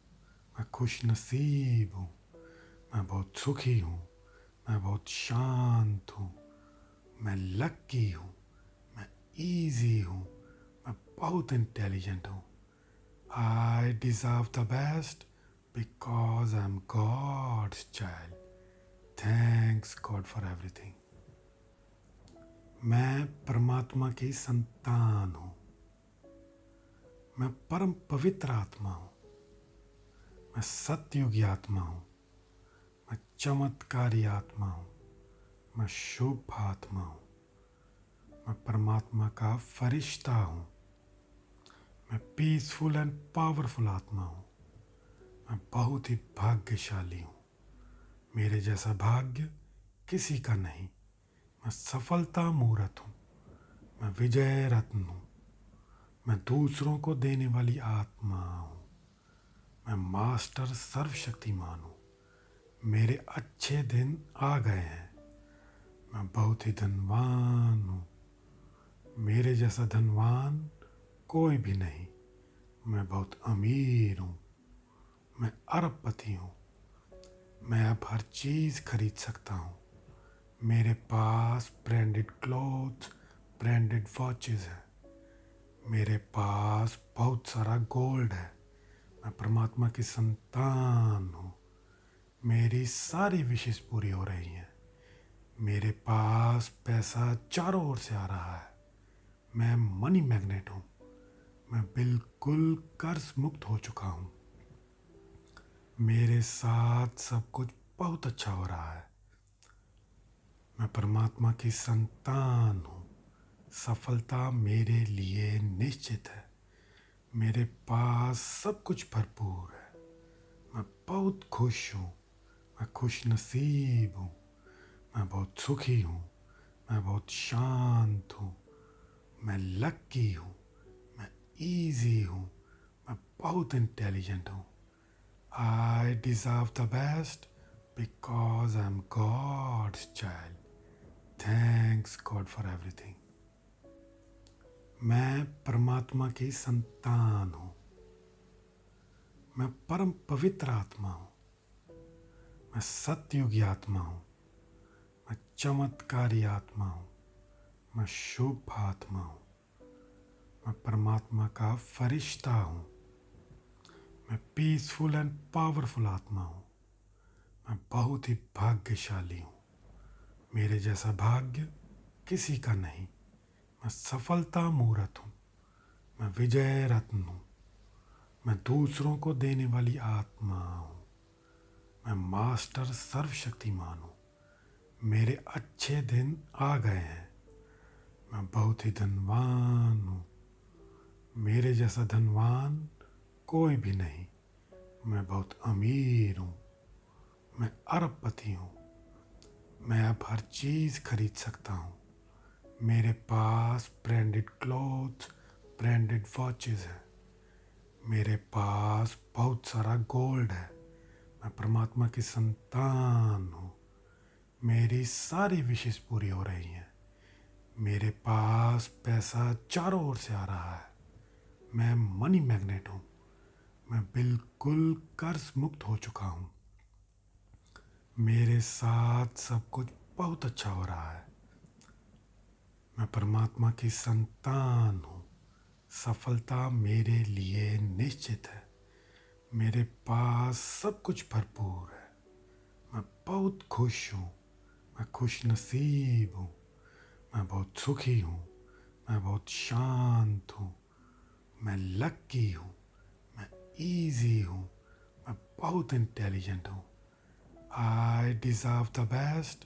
मैं खुश नसीब हूँ। मैं बहुत सुखी हूँ। मैं बहुत शांत हूँ। मैं लकी हूँ। मैं इजी हूँ। मैं बहुत इंटेलिजेंट हूँ। I deserve the best because I am God's child. Thanks God for everything. मैं परमात्मा की संतान हूँ। मैं परम पवित्र आत्मा हूँ। मैं सतयुगी आत्मा हूँ। मैं चमत्कारी आत्मा हूँ। मैं शुभ आत्मा हूँ। मैं परमात्मा का फरिश्ता हूँ। मैं पीसफुल एंड पावरफुल आत्मा हूँ। मैं बहुत ही भाग्यशाली हूँ। मेरे जैसा भाग्य किसी का नहीं। मैं सफलता मूर्त हूँ। मैं विजय रत्न हूँ। मैं दूसरों को देने वाली आत्मा हूँ। मैं मास्टर सर्वशक्तिमान हूँ। मेरे अच्छे दिन आ गए हैं। मैं बहुत ही धनवान हूँ। मेरे जैसा धनवान कोई भी नहीं। मैं बहुत अमीर हूँ। मैं अरबपति हूँ। मैं अब हर चीज़ खरीद सकता हूँ। मेरे पास ब्रांडेड क्लॉथ्स, ब्रांडेड वॉचेस है। मेरे पास बहुत सारा गोल्ड है। मैं परमात्मा की संतान हूँ। मेरी सारी विशेष पूरी हो रही हैं। मेरे पास पैसा चारों ओर से आ रहा है। मैं मनी मैग्नेट हूँ। मैं बिल्कुल कर्ज मुक्त हो चुका हूँ। मेरे साथ सब कुछ बहुत अच्छा हो रहा है। मैं परमात्मा की संतान हूँ। सफलता मेरे लिए निश्चित है। मेरे पास सब कुछ भरपूर है। मैं बहुत खुश हूँ। मैं खुश नसीब हूँ। मैं बहुत सुखी हूँ। मैं बहुत शांत हूँ। मैं लकी हूँ। मैं इजी हूँ। मैं बहुत इंटेलिजेंट हूँ। I deserve the best because I am God's child. Thanks God for everything. मैं परमात्मा की संतान हूँ। मैं परम पवित्र आत्मा हूँ। मैं सतयुगी आत्मा हूँ। मैं चमत्कारी आत्मा हूँ। मैं शुभ आत्मा हूँ। मैं परमात्मा का फरिश्ता हूँ। मैं पीसफुल एंड पावरफुल आत्मा हूँ। मैं बहुत ही भाग्यशाली हूँ। मेरे जैसा भाग्य किसी का नहीं। मैं सफलता मूर्त हूँ। मैं विजय रत्न हूँ। मैं दूसरों को देने वाली आत्मा हूँ। मैं मास्टर सर्वशक्तिमान हूँ। मेरे अच्छे दिन आ गए हैं। मैं बहुत ही धनवान हूँ। मेरे जैसा धनवान कोई भी नहीं। मैं बहुत अमीर हूँ। मैं अरबपति हूँ। मैं अब हर चीज़ खरीद सकता हूँ। मेरे पास ब्रांडेड क्लोथ्स, ब्रांडेड वॉचेस है। मेरे पास बहुत सारा गोल्ड है। मैं परमात्मा की संतान हूँ। मेरी सारी विशेष पूरी हो रही हैं। मेरे पास पैसा चारों ओर से आ रहा है। मैं मनी मैग्नेट हूँ। मैं बिल्कुल कर्ज मुक्त हो चुका हूँ। मेरे साथ सब कुछ बहुत अच्छा हो रहा है। मैं परमात्मा की संतान हूँ। सफलता मेरे लिए निश्चित है। मेरे पास सब कुछ भरपूर है। मैं बहुत खुश हूँ। मैं खुश नसीब हूँ। मैं बहुत सुखी हूँ। मैं बहुत शांत हूँ। मैं लकी हूँ। मैं इजी हूँ। मैं बहुत इंटेलिजेंट हूँ। I deserve the best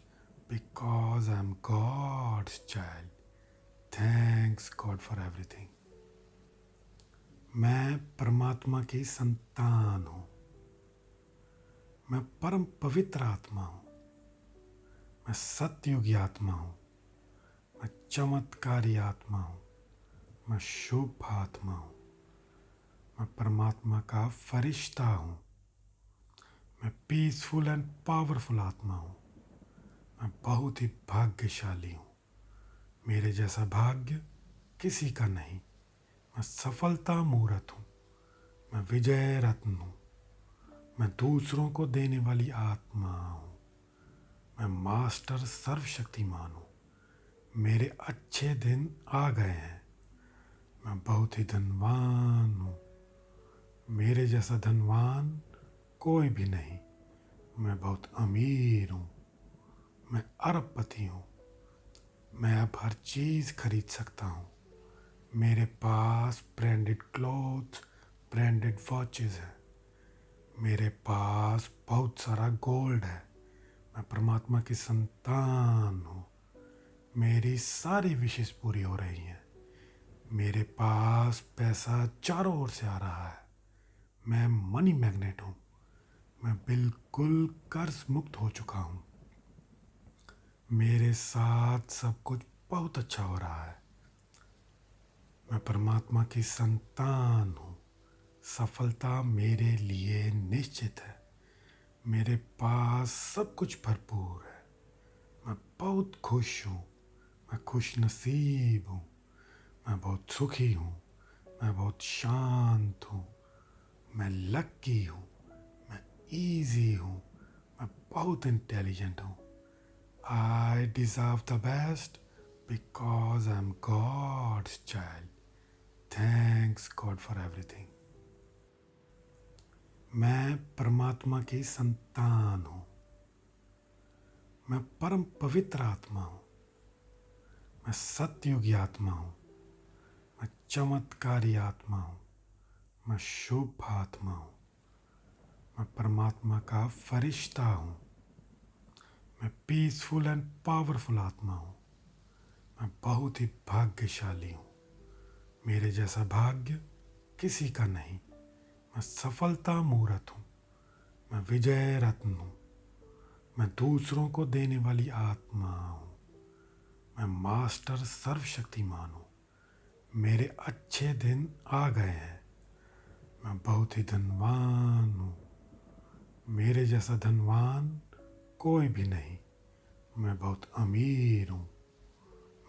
because I am God's child. Thanks God for everything. मैं परमात्मा की संतान हूँ। मैं परम पवित्र आत्मा हूँ। मैं सतयुगी आत्मा हूँ। मैं चमत्कारी आत्मा हूँ। मैं शुभ आत्मा हूँ। मैं परमात्मा का फरिश्ता हूँ। मैं पीसफुल एंड पावरफुल आत्मा हूँ। मैं बहुत ही भाग्यशाली हूँ। मेरे जैसा भाग्य किसी का नहीं। मैं सफलता मूर्त हूँ। मैं विजय रत्न हूँ। मैं दूसरों को देने वाली आत्मा हूँ। मैं मास्टर सर्वशक्तिमान हूँ। मेरे अच्छे दिन आ गए हैं। मैं बहुत ही धनवान हूँ। मेरे जैसा धनवान कोई भी नहीं। मैं बहुत अमीर हूँ। मैं अरबपति हूँ। मैं अब हर चीज़ खरीद सकता हूँ। मेरे पास ब्रांडेड क्लोथ्स, ब्रांडेड वॉचेस है। मेरे पास बहुत सारा गोल्ड है। मैं परमात्मा की संतान हूँ। मेरी सारी विशेष पूरी हो रही हैं। मेरे पास पैसा चारों ओर से आ रहा है। मैं मनी मैग्नेट हूँ। मैं बिल्कुल कर्ज मुक्त हो चुका हूँ। मेरे साथ सब कुछ बहुत अच्छा हो रहा है। मैं परमात्मा की संतान हूँ। सफलता मेरे लिए निश्चित है। मेरे पास सब कुछ भरपूर है। मैं बहुत खुश हूँ। मैं खुश नसीब हूँ। मैं बहुत सुखी हूँ। मैं बहुत शांत हूँ। मैं लकी हूँ। मैं इजी हूँ। मैं बहुत इंटेलिजेंट हूँ। I deserve the best because I am God's child. Thanks God for everything. मैं परमात्मा की संतान हूँ। मैं परम पवित्र आत्मा हूँ। मैं सतयुगी आत्मा हूँ। मैं चमत्कारी आत्मा हूँ। मैं शुभ आत्मा हूँ। मैं परमात्मा का फरिश्ता हूँ। मैं पीसफुल एंड पावरफुल आत्मा हूँ। मैं बहुत ही भाग्यशाली हूँ। मेरे जैसा भाग्य किसी का नहीं। मैं सफलता मूर्त हूँ। मैं विजय रत्न हूँ। मैं दूसरों को देने वाली आत्मा हूँ। मैं मास्टर सर्वशक्तिमान हूँ। मेरे अच्छे दिन आ गए हैं। मैं बहुत ही धनवान हूँ। मेरे जैसा धनवान कोई भी नहीं। मैं बहुत अमीर हूँ।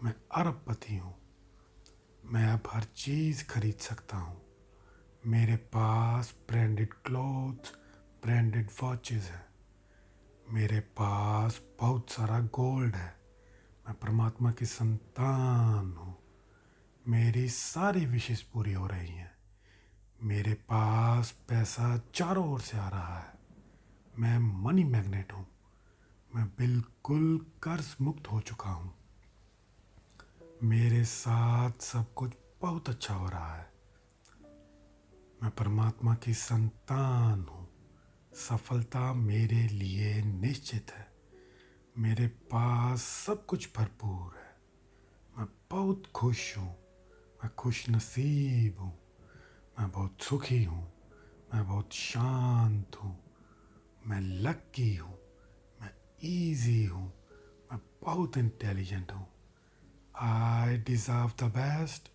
मैं अरबपति हूँ। मैं अब हर चीज़ खरीद सकता हूँ। मेरे पास ब्रांडेड क्लोथ्स, ब्रांडेड वॉचेस है। मेरे पास बहुत सारा गोल्ड है। मैं परमात्मा की संतान हूँ। मेरी सारी विशेष पूरी हो रही हैं। मेरे पास पैसा चारों ओर से आ रहा है। मैं मनी मैग्नेट हूँ। मैं बिल्कुल कर्ज मुक्त हो चुका हूँ। मेरे साथ सब कुछ बहुत अच्छा हो रहा है। मैं परमात्मा की संतान हूँ। सफलता मेरे लिए निश्चित है। मेरे पास सब कुछ भरपूर है। मैं बहुत खुश हूँ। मैं खुश नसीब हूँ। मैं बहुत सुखी हूँ। मैं बहुत शांत हूँ। मैं लकी हूँ। मैं इजी हूँ। मैं बहुत इंटेलिजेंट हूँ। I deserve the best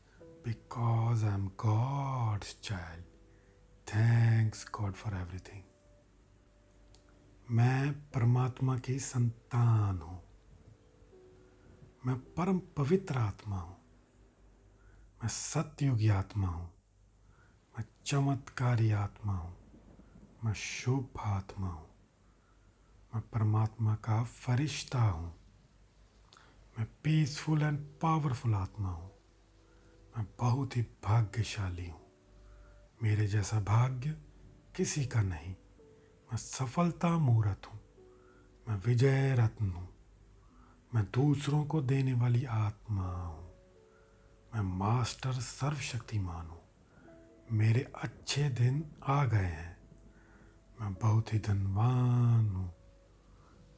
because I am God's child. Thanks God for everything. मैं परमात्मा की संतान हूँ। मैं परम पवित्र आत्मा हूँ। मैं सत्ययुगी आत्मा हूँ। मैं चमत्कारी आत्मा हूँ। मैं शुभ आत्मा हूँ। मैं परमात्मा का फरिश्ता हूँ। मैं पीसफुल एंड पावरफुल आत्मा हूँ। मैं बहुत ही भाग्यशाली हूँ। मेरे जैसा भाग्य किसी का नहीं। मैं सफलता मूर्त हूँ। मैं विजय रत्न हूँ। मैं दूसरों को देने वाली आत्मा हूँ। मैं मास्टर सर्वशक्तिमान हूँ। मेरे अच्छे दिन आ गए हैं। मैं बहुत ही धनवान हूँ।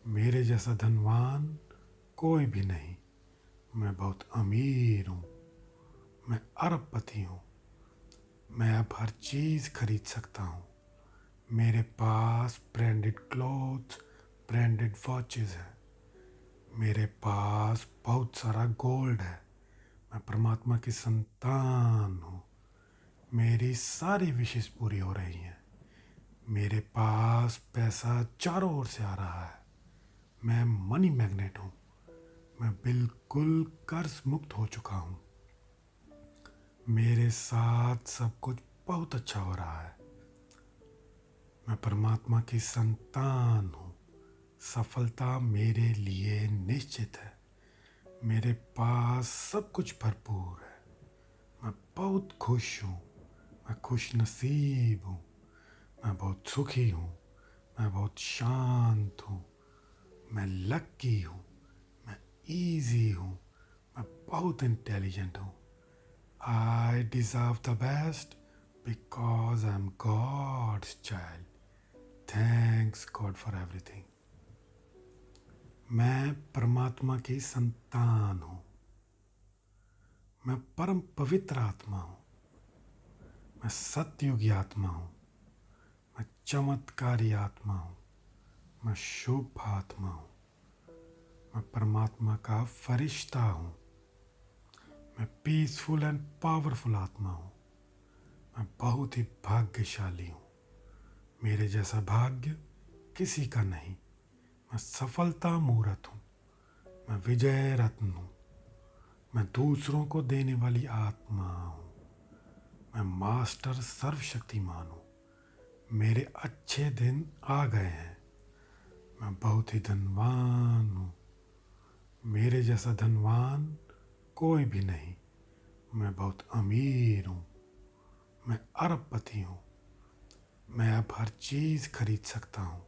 मेरे जैसा धनवान कोई भी नहीं। मैं बहुत अमीर हूँ। मैं अरबपति हूँ। मैं अब हर चीज़ खरीद सकता हूँ। मेरे पास ब्रांडेड क्लोथ्स, ब्रांडेड वॉचेस है। मेरे पास बहुत सारा गोल्ड है। मैं परमात्मा की संतान हूँ। मेरी सारी विशेष पूरी हो रही हैं। मेरे पास पैसा चारों ओर से आ रहा है। मैं मनी मैग्नेट हूँ। मैं बिल्कुल कर्ज मुक्त हो चुका हूँ। मेरे साथ सब कुछ बहुत अच्छा हो रहा है। मैं परमात्मा की संतान हूँ। सफलता मेरे लिए निश्चित है। मेरे पास सब कुछ भरपूर है। मैं बहुत खुश हूँ। मैं खुश नसीब हूँ। मैं बहुत सुखी हूँ। मैं बहुत शांत हूँ। मैं लकी हूँ। मैं इजी हूँ। मैं बहुत इंटेलिजेंट हूँ। I deserve the best because I am God's child. Thanks God for everything. मैं परमात्मा की संतान हूँ। मैं परम पवित्र आत्मा हूँ। मैं सत्ययुगी आत्मा हूँ। मैं चमत्कारी आत्मा हूँ। मैं शुभ आत्मा हूँ। मैं परमात्मा का फरिश्ता हूँ। मैं पीसफुल एंड पावरफुल आत्मा हूँ। मैं बहुत ही भाग्यशाली हूँ। मेरे जैसा भाग्य किसी का नहीं। मैं सफलता मूर्त हूँ। मैं विजय रत्न हूँ। मैं दूसरों को देने वाली आत्मा हूँ। मैं मास्टर सर्वशक्तिमान हूँ। मेरे अच्छे दिन आ गए हैं। मैं बहुत ही धनवान हूँ। मेरे जैसा धनवान कोई भी नहीं। मैं बहुत अमीर हूँ। मैं अरबपति हूँ। मैं अब हर चीज़ खरीद सकता हूँ।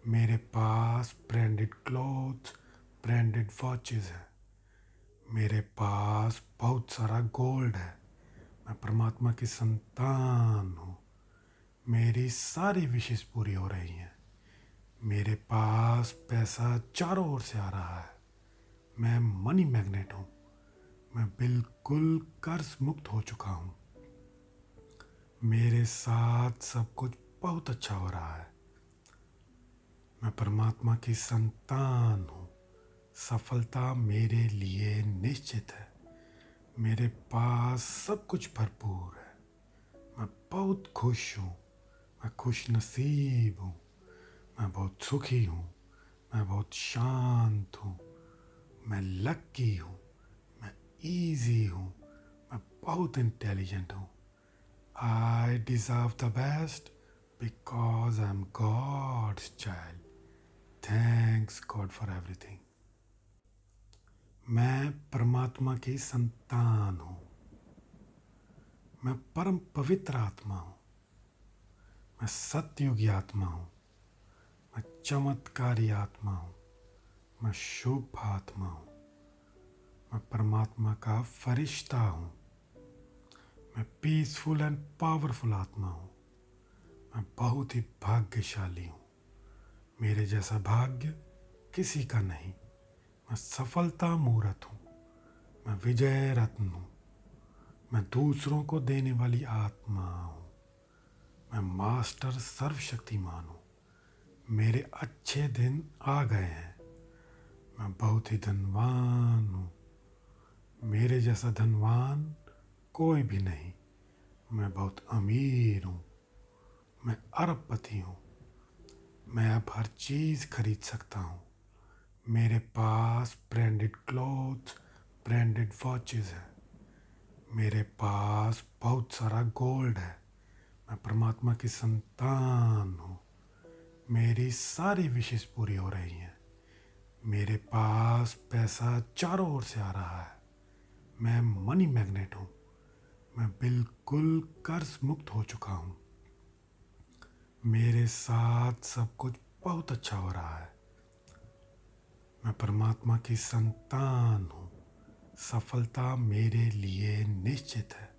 मेरे पास ब्रांडेड क्लोथ्स, ब्रांडेड वॉचेस है। मेरे पास बहुत सारा गोल्ड है। मैं परमात्मा की संतान हूँ। मेरी सारी विशेष पूरी हो रही हैं। मेरे पास पैसा चारों ओर से आ रहा है। मैं मनी मैग्नेट हूँ। मैं बिल्कुल कर्ज मुक्त हो चुका हूँ। मेरे साथ सब कुछ बहुत अच्छा हो रहा है। मैं परमात्मा की संतान हूँ। सफलता मेरे लिए निश्चित है। मेरे पास सब कुछ भरपूर है। मैं बहुत खुश हूँ। मैं खुश नसीब हूँ। मैं बहुत सुखी हूँ। मैं बहुत शांत हूँ। मैं लकी हूँ। मैं इजी हूँ। मैं बहुत इंटेलिजेंट हूँ। I deserve the best because I am God's child. Thanks God for everything. मैं परमात्मा की संतान हूँ। मैं परम पवित्र आत्मा हूँ। मैं सतयुगी आत्मा हूँ। मैं चमत्कारी आत्मा हूँ। मैं शुभ आत्मा हूँ। मैं परमात्मा का फरिश्ता हूँ। मैं पीसफुल एंड पावरफुल आत्मा हूँ। मैं बहुत ही भाग्यशाली हूँ। मेरे जैसा भाग्य किसी का नहीं। मैं सफलता मूर्त हूँ। मैं विजय रत्न हूँ। मैं दूसरों को देने वाली आत्मा हूँ। मैं मास्टर सर्वशक्तिमान हूँ। मेरे अच्छे दिन आ गए हैं। मैं बहुत ही धनवान हूँ। मेरे जैसा धनवान कोई भी नहीं। मैं बहुत अमीर हूँ। मैं अरबपति हूँ। मैं अब हर चीज़ खरीद सकता हूँ। मेरे पास ब्रांडेड क्लोथ्स, ब्रांडेड वॉचेस है। मेरे पास बहुत सारा गोल्ड है। मैं परमात्मा की संतान हूँ। मेरी सारी विशेष पूरी हो रही हैं। मेरे पास पैसा चारों ओर से आ रहा है। मैं मनी मैग्नेट हूँ। मैं बिल्कुल कर्ज मुक्त हो चुका हूँ। मेरे साथ सब कुछ बहुत अच्छा हो रहा है। मैं परमात्मा की संतान हूँ। सफलता मेरे लिए निश्चित है।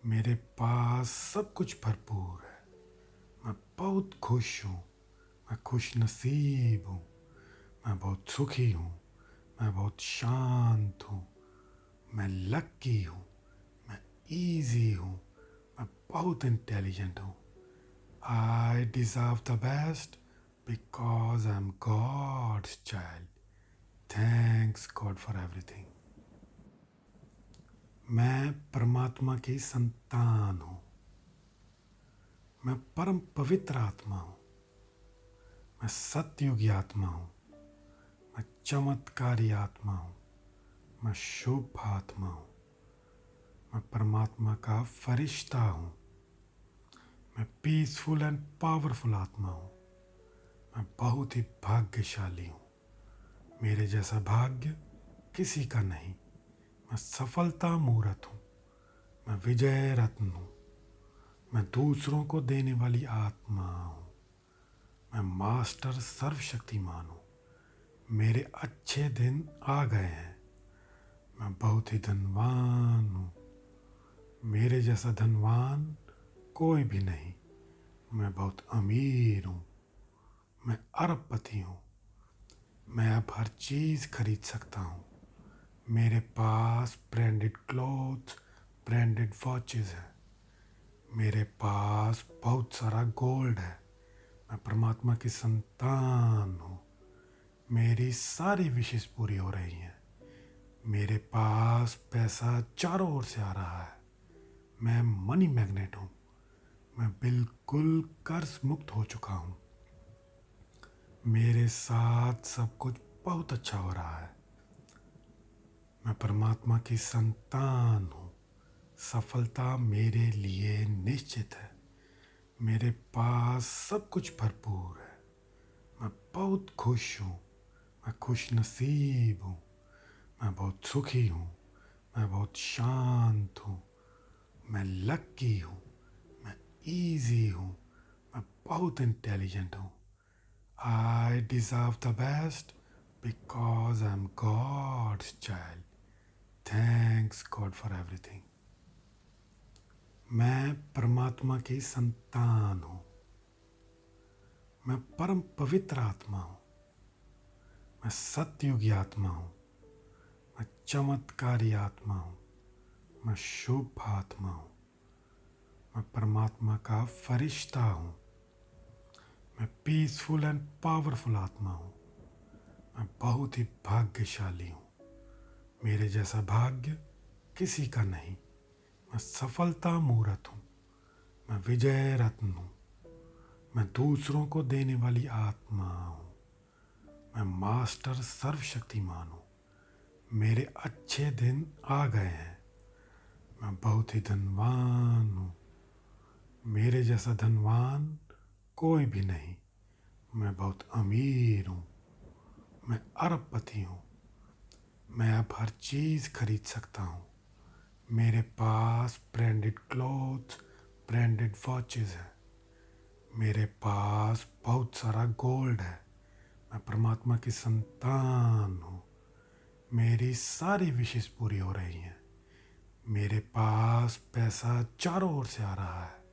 मेरे पास सब कुछ भरपूर है। मैं बहुत खुश हूँ। मैं खुश नसीब हूँ। मैं बहुत सुखी हूँ। मैं बहुत शांत हूँ। मैं लकी हूँ। मैं ईजी हूँ। मैं बहुत इंटेलिजेंट हूँ। I deserve the best because I am God's child. Thanks God for everything. मैं परमात्मा की संतान हूँ। मैं परम पवित्र आत्मा हूँ। मैं सतयुगी आत्मा हूँ। मैं चमत्कारी आत्मा हूँ। मैं शुभ आत्मा हूँ। मैं परमात्मा का फरिश्ता हूँ। मैं पीसफुल एंड पावरफुल आत्मा हूँ। मैं बहुत ही भाग्यशाली हूँ। मेरे जैसा भाग्य किसी का नहीं। मैं सफलता मूर्त हूँ। मैं विजय रत्न हूँ। मैं दूसरों को देने वाली आत्मा हूँ। मैं मास्टर सर्वशक्तिमान हूँ। मेरे अच्छे दिन आ गए हैं। मैं बहुत ही धनवान हूँ। मेरे जैसा धनवान कोई भी नहीं। मैं बहुत अमीर हूँ। मैं अरबपति हूँ। मैं अब हर चीज़ खरीद सकता हूँ। मेरे पास ब्रांडेड क्लोथ्स, ब्रांडेड वॉचेस है। मेरे पास बहुत सारा गोल्ड है। मैं परमात्मा की संतान हूँ। मेरी सारी विशेष पूरी हो रही हैं। मेरे पास पैसा चारों ओर से आ रहा है। मैं मनी मैग्नेट हूँ। मैं बिल्कुल कर्ज मुक्त हो चुका हूँ। मेरे साथ सब कुछ बहुत अच्छा हो रहा है। मैं परमात्मा की संतान हूँ। सफलता मेरे लिए निश्चित है। मेरे पास सब कुछ भरपूर है। मैं बहुत खुश हूँ। मैं खुश नसीब हूँ। मैं बहुत सुखी हूँ। मैं बहुत शांत हूँ। मैं लकी हूँ। मैं ईजी हूँ। मैं बहुत इंटेलिजेंट हूँ। I deserve the best because I am God's child. Thanks God for everything. मैं परमात्मा की संतान हूँ। मैं परम पवित्र आत्मा हूँ। मैं सतयुगी आत्मा हूँ। मैं चमत्कारी आत्मा हूँ। मैं शुभ आत्मा हूँ। मैं परमात्मा का फरिश्ता हूँ। मैं पीसफुल एंड पावरफुल आत्मा हूँ। मैं बहुत ही भाग्यशाली हूँ। मेरे जैसा भाग्य किसी का नहीं। मैं सफलता मूर्त हूँ। मैं विजय रत्न हूँ। मैं दूसरों को देने वाली आत्मा हूँ। मैं मास्टर सर्वशक्तिमान हूँ। मेरे अच्छे दिन आ गए हैं। मैं बहुत ही धनवान हूँ। मेरे जैसा धनवान कोई भी नहीं। मैं बहुत अमीर हूँ। मैं अरबपति हूँ। मैं अब हर चीज़ खरीद सकता हूँ। मेरे पास ब्रांडेड क्लोथ्स, ब्रांडेड वॉचेस हैं। मेरे पास बहुत सारा गोल्ड है। मैं परमात्मा की संतान हूँ। मेरी सारी विशेष पूरी हो रही हैं। मेरे पास पैसा चारों ओर से आ रहा है।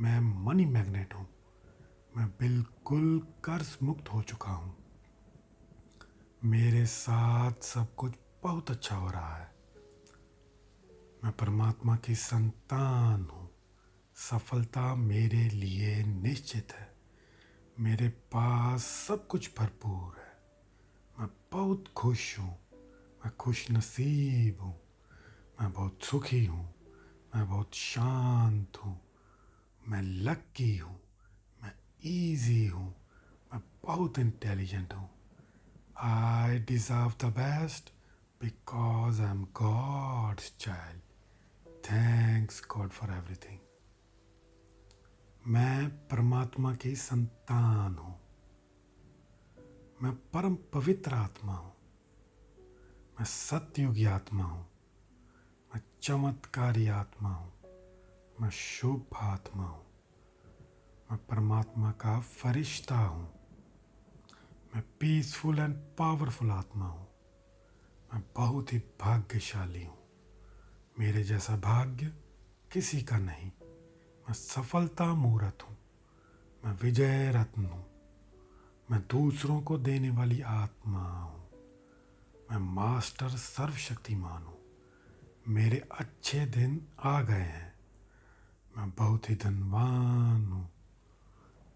मैं मनी मैग्नेट हूँ। मैं बिल्कुल कर्ज मुक्त हो चुका हूँ। मेरे साथ सब कुछ बहुत अच्छा हो रहा है। मैं परमात्मा की संतान हूँ। सफलता मेरे लिए निश्चित है। मेरे पास सब कुछ भरपूर है। मैं बहुत खुश हूँ। मैं खुश नसीब हूँ। मैं बहुत सुखी हूँ। मैं बहुत शांत हूँ। मैं लकी हूँ। मैं इजी हूँ। मैं बहुत इंटेलिजेंट हूँ। I deserve the best because I am God's child. Thanks God for everything. मैं परमात्मा की संतान हूँ। मैं परम पवित्र आत्मा हूँ। मैं सत्ययुगी आत्मा हूँ। मैं चमत्कारी आत्मा हूँ। मैं शुभ आत्मा हूँ। मैं परमात्मा का फरिश्ता हूँ। मैं पीसफुल एंड पावरफुल आत्मा हूँ। मैं बहुत ही भाग्यशाली हूँ। मेरे जैसा भाग्य किसी का नहीं। मैं सफलता मूर्त हूँ। मैं विजय रत्न हूँ। मैं दूसरों को देने वाली आत्मा हूँ। मैं मास्टर सर्वशक्तिमान हूँ। मेरे अच्छे दिन आ गए हैं। मैं बहुत ही धनवान हूँ।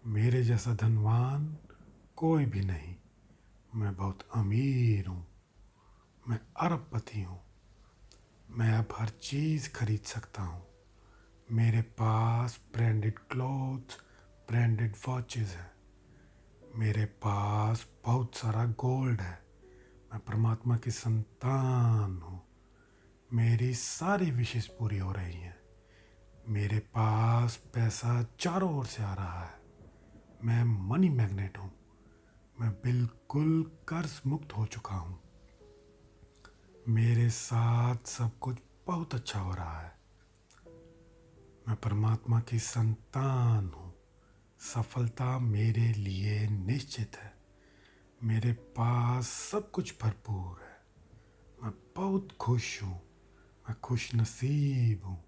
मेरे जैसा धनवान कोई भी नहीं। मैं बहुत अमीर हूँ। मैं अरबपति हूँ। मैं अब हर चीज़ खरीद सकता हूँ। मेरे पास ब्रांडेड क्लोथ्स, ब्रांडेड वॉचेस हैं। मेरे पास बहुत सारा गोल्ड है। मैं परमात्मा की संतान हूँ। मेरी सारी विशेष पूरी हो रही हैं। मेरे पास पैसा चारों ओर से आ रहा है। मैं मनी मैग्नेट हूँ। मैं बिल्कुल कर्ज मुक्त हो चुका हूँ। मेरे साथ सब कुछ बहुत अच्छा हो रहा है। मैं परमात्मा की संतान हूँ। सफलता मेरे लिए निश्चित है। मेरे पास सब कुछ भरपूर है। मैं बहुत खुश हूँ। मैं खुश नसीब हूँ।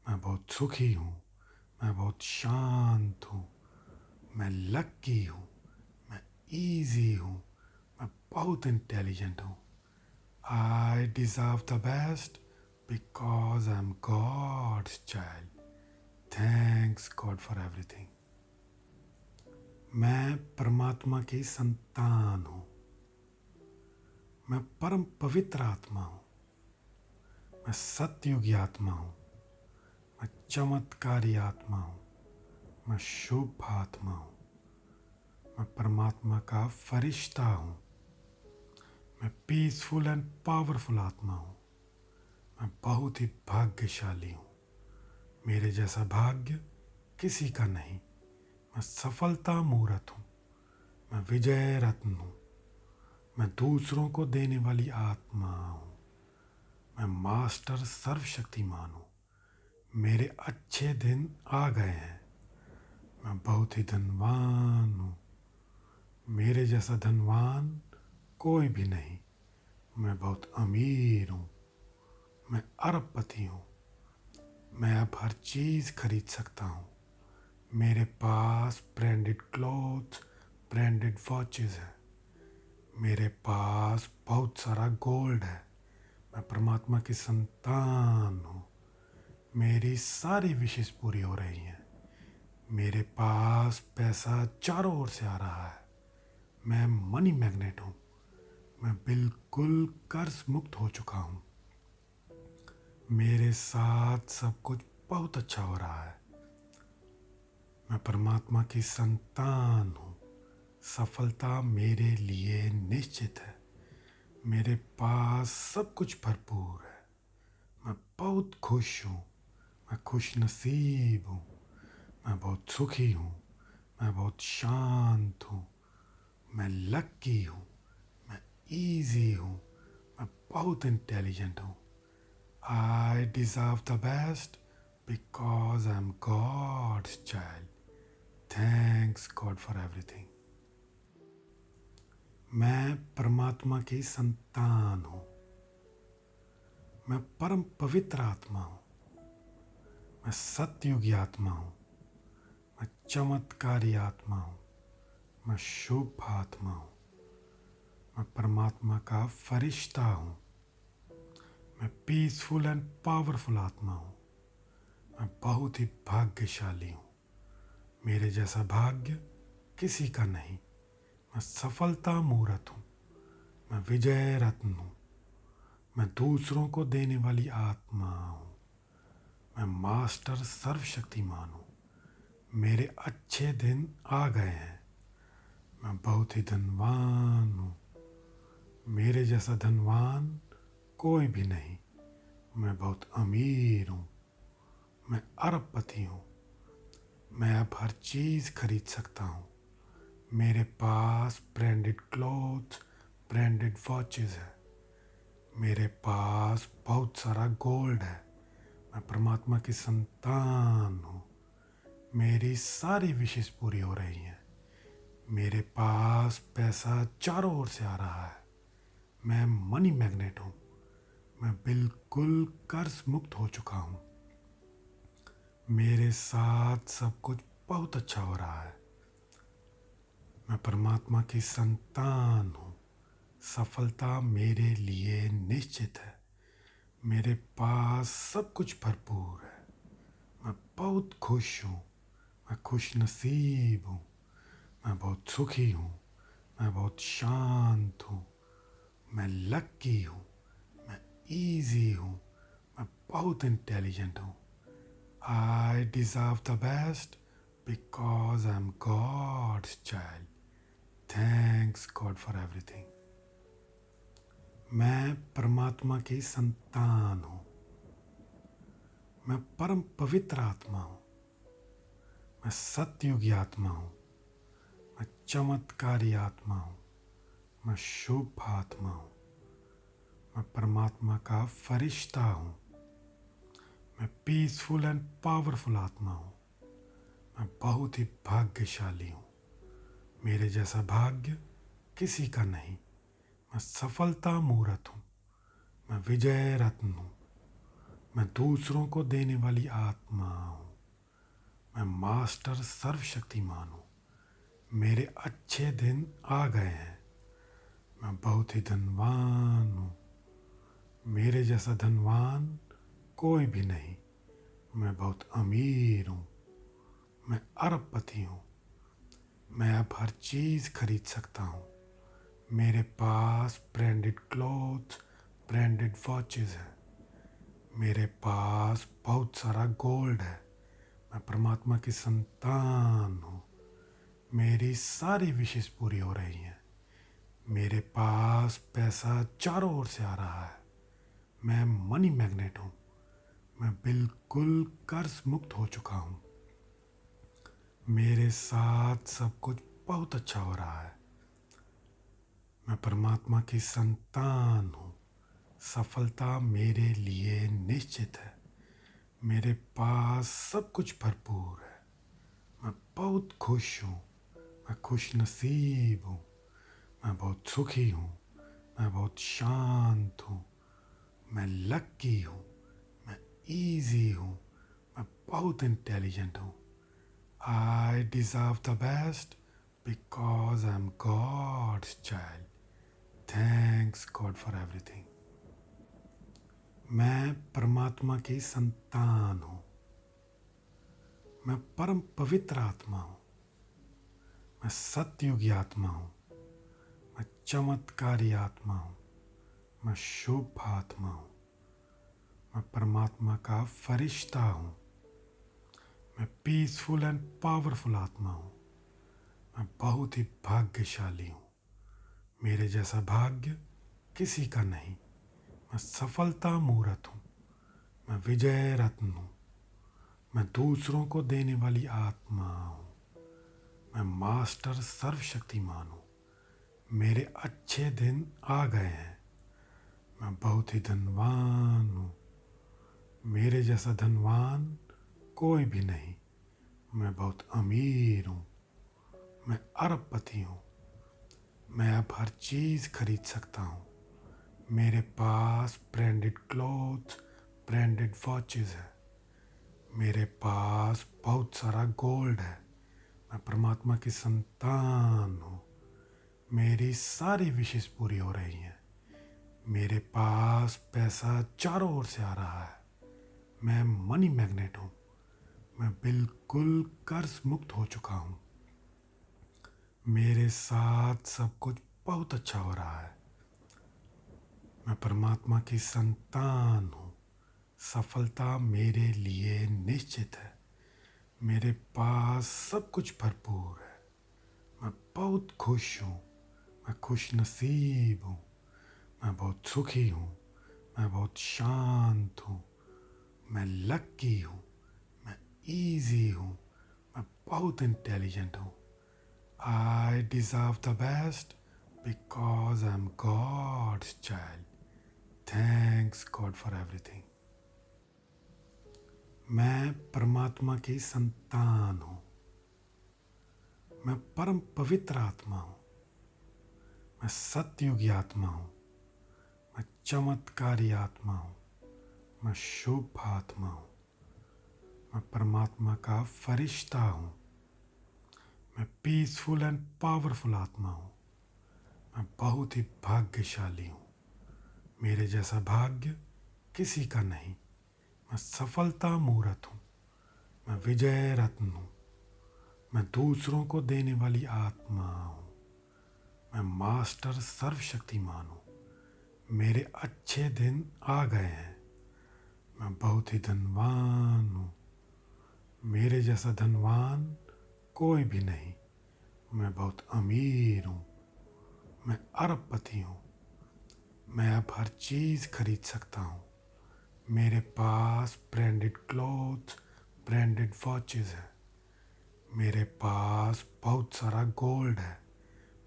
मैं बहुत सुखी हूँ। मैं बहुत शांत हूँ। मैं लकी हूँ। मैं इजी हूँ। मैं बहुत इंटेलिजेंट हूँ। I deserve the best because I am God's child. Thanks God for everything. मैं परमात्मा की संतान हूँ। मैं परम पवित्र आत्मा हूँ। मैं सत्ययुगी आत्मा हूँ। मैं चमत्कारी आत्मा हूँ। मैं शुभ आत्मा हूँ। मैं परमात्मा का फरिश्ता हूँ। मैं पीसफुल एंड पावरफुल आत्मा हूँ। मैं बहुत ही भाग्यशाली हूँ। मेरे जैसा भाग्य किसी का नहीं। मैं सफलता मूर्त हूँ। मैं विजय रत्न हूँ। मैं दूसरों को देने वाली आत्मा हूँ। मैं मास्टर सर्वशक्तिमान हूँ। मेरे अच्छे दिन आ गए हैं। मैं बहुत ही धनवान हूँ। मेरे जैसा धनवान कोई भी नहीं। मैं बहुत अमीर हूँ। मैं अरबपति हूँ। मैं अब हर चीज़ खरीद सकता हूँ। मेरे पास ब्रांडेड क्लोथ्स, ब्रांडेड वॉचेस हैं। मेरे पास बहुत सारा गोल्ड है। मैं परमात्मा की संतान हूँ। मेरी सारी विशेष पूरी हो रही हैं। मेरे पास पैसा चारों ओर से आ रहा है। मैं मनी मैग्नेट हूँ। मैं बिल्कुल कर्ज मुक्त हो चुका हूँ। मेरे साथ सब कुछ बहुत अच्छा हो रहा है। मैं परमात्मा की संतान हूँ। सफलता मेरे लिए निश्चित है। मेरे पास सब कुछ भरपूर है। मैं बहुत खुश हूँ, मैं खुश नसीब हूँ, मैं बहुत सुखी हूँ, मैं बहुत शांत हूँ, मैं लकी हूँ, मैं इजी हूँ, मैं बहुत इंटेलिजेंट हूँ। I deserve the best because I am God's child. Thanks God for everything. मैं परमात्मा की संतान हूँ। मैं परम पवित्र आत्मा हूँ। मैं सतयुगी आत्मा हूँ। मैं चमत्कारी आत्मा हूँ। मैं शुभ आत्मा हूँ। मैं परमात्मा का फरिश्ता हूँ। मैं पीसफुल एंड पावरफुल आत्मा हूँ। मैं बहुत ही भाग्यशाली हूँ। मेरे जैसा भाग्य किसी का नहीं। मैं सफलता मूर्त हूँ। मैं विजय रत्न हूँ। मैं दूसरों को देने वाली आत्मा हूँ। मैं मास्टर सर्वशक्तिमान हूँ। मेरे अच्छे दिन आ गए हैं। मैं बहुत ही धनवान हूँ। मेरे जैसा धनवान कोई भी नहीं। मैं बहुत अमीर हूँ। मैं अरबपति हूँ। मैं अब हर चीज़ खरीद सकता हूँ। मेरे पास ब्रांडेड क्लोथ्स, ब्रांडेड वॉचेस है। मेरे पास बहुत सारा गोल्ड है। मैं परमात्मा की संतान हूँ। मेरी सारी विशेष पूरी हो रही हैं। मेरे पास पैसा चारों ओर से आ रहा है। मैं मनी मैग्नेट हूँ। मैं बिल्कुल कर्ज मुक्त हो चुका हूँ। मेरे साथ सब कुछ बहुत अच्छा हो रहा है। मैं परमात्मा की संतान हूँ। सफलता मेरे लिए निश्चित है। मेरे पास सब कुछ भरपूर है। मैं बहुत खुश हूँ। मैं खुश नसीब हूँ। मैं बहुत सुखी हूँ। मैं बहुत शांत हूँ। मैं लकी हूँ। मैं इजी हूँ। मैं बहुत इंटेलिजेंट हूँ। I deserve the best because I am God's child. Thanks God for everything. मैं परमात्मा की संतान हूँ। मैं परम पवित्र आत्मा हूँ। मैं सतयुगी आत्मा हूँ। मैं चमत्कारी आत्मा हूँ। मैं शुभ आत्मा हूँ। मैं परमात्मा का फरिश्ता हूँ। मैं पीसफुल एंड पावरफुल आत्मा हूँ। मैं बहुत ही भाग्यशाली हूँ। मेरे जैसा भाग्य किसी का नहीं। मैं सफलता मूर्त हूँ। मैं विजय रत्न हूँ। मैं दूसरों को देने वाली आत्मा हूँ। मैं मास्टर सर्वशक्तिमान हूँ। मेरे अच्छे दिन आ गए हैं। मैं बहुत ही धनवान हूँ। मेरे जैसा धनवान कोई भी नहीं। मैं बहुत अमीर हूँ। मैं अरबपति हूँ। मैं अब हर चीज़ खरीद सकता हूँ। मेरे पास ब्रांडेड क्लोथ्स, ब्रांडेड वॉचेस है। मेरे पास बहुत सारा गोल्ड है। मैं परमात्मा की संतान हूँ। मेरी सारी विशेष पूरी हो रही हैं। मेरे पास पैसा चारों ओर से आ रहा है। मैं मनी मैग्नेट हूँ। मैं बिल्कुल कर्ज मुक्त हो चुका हूँ। मेरे साथ सब कुछ बहुत अच्छा हो रहा है। मैं परमात्मा की संतान हूँ। सफलता मेरे लिए निश्चित है। मेरे पास सब कुछ भरपूर है। मैं बहुत खुश हूँ। मैं खुश नसीब हूँ। मैं बहुत सुखी हूँ। मैं बहुत शांत हूँ। मैं लकी हूँ। मैं इजी हूँ। मैं बहुत इंटेलिजेंट हूँ। I deserve the best because I am God's child. Thanks God for everything. मैं परमात्मा की संतान हूँ। मैं परम पवित्र आत्मा हूँ। मैं सतयुगी आत्मा हूँ। मैं चमत्कारी आत्मा हूँ। मैं शुभ आत्मा हूँ। मैं परमात्मा का फरिश्ता हूँ। मैं पीसफुल एंड पावरफुल आत्मा हूँ। मैं बहुत ही भाग्यशाली हूँ। मेरे जैसा भाग्य किसी का नहीं। मैं सफलता मूर्त हूँ। मैं विजय रत्न हूँ। मैं दूसरों को देने वाली आत्मा हूँ। मैं मास्टर सर्वशक्तिमान हूँ। मेरे अच्छे दिन आ गए हैं। मैं बहुत ही धनवान हूँ। मेरे जैसा धनवान कोई भी नहीं। मैं बहुत अमीर हूँ। मैं अरबपति हूँ। मैं अब हर चीज़ खरीद सकता हूँ। मेरे पास ब्रांडेड क्लोथ्स, ब्रांडेड वॉचेस है। मेरे पास बहुत सारा गोल्ड है। मैं परमात्मा की संतान हूँ। मेरी सारी विशेष पूरी हो रही हैं। मेरे पास पैसा चारों ओर से आ रहा है। मैं मनी मैग्नेट हूँ। मैं बिल्कुल कर्ज मुक्त हो चुका हूँ। मेरे साथ सब कुछ बहुत अच्छा हो रहा है। मैं परमात्मा की संतान हूँ। सफलता मेरे लिए निश्चित है। मेरे पास सब कुछ भरपूर है। मैं बहुत खुश हूँ। मैं खुश नसीब हूँ। मैं बहुत सुखी हूँ। मैं बहुत शांत हूँ। मैं लकी हूँ। मैं इजी हूँ। मैं बहुत इंटेलिजेंट हूँ। I deserve the best because I am God's child. Thanks God for everything. मैं परमात्मा की संतान हूँ। मैं परम पवित्र आत्मा हूँ। मैं सतयुगी आत्मा हूँ। मैं चमत्कारी आत्मा हूँ। मैं शुभ आत्मा हूँ। मैं परमात्मा का फरिश्ता हूँ। मैं पीसफुल एंड पावरफुल आत्मा हूँ। मैं बहुत ही भाग्यशाली हूँ। मेरे जैसा भाग्य किसी का नहीं। मैं सफलता मूर्त हूँ। मैं विजय रत्न हूँ। मैं दूसरों को देने वाली आत्मा हूँ। मैं मास्टर सर्वशक्तिमान हूँ। मेरे अच्छे दिन आ गए हैं। मैं बहुत ही धनवान हूँ। मेरे जैसा धनवान कोई भी नहीं। मैं बहुत अमीर हूँ। मैं अरबपति हूँ। मैं अब हर चीज़ खरीद सकता हूँ। मेरे पास ब्रांडेड क्लोथ्स, ब्रांडेड वॉचेस है। मेरे पास बहुत सारा गोल्ड है।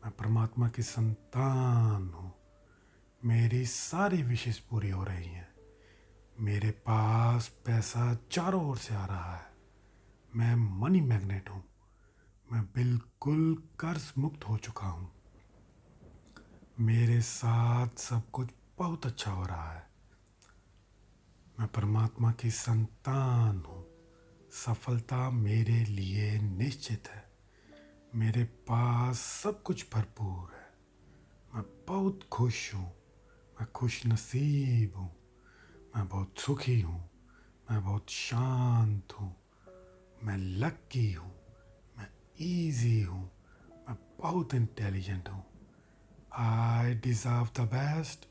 मैं परमात्मा की संतान हूँ। मेरी सारी विशेष पूरी हो रही हैं। मेरे पास पैसा चारों ओर से आ रहा है। मैं मनी मैग्नेट हूँ। मैं बिल्कुल कर्ज मुक्त हो चुका हूँ। मेरे साथ सब कुछ बहुत अच्छा हो रहा है। मैं परमात्मा की संतान हूँ। सफलता मेरे लिए निश्चित है। मेरे पास सब कुछ भरपूर है। मैं बहुत खुश हूँ। मैं खुश नसीब हूँ। मैं बहुत सुखी हूँ। मैं बहुत शांत हूँ। मैं लकी हूँ। मैं इजी हूँ। मैं बहुत इंटेलिजेंट हूँ। I deserve the best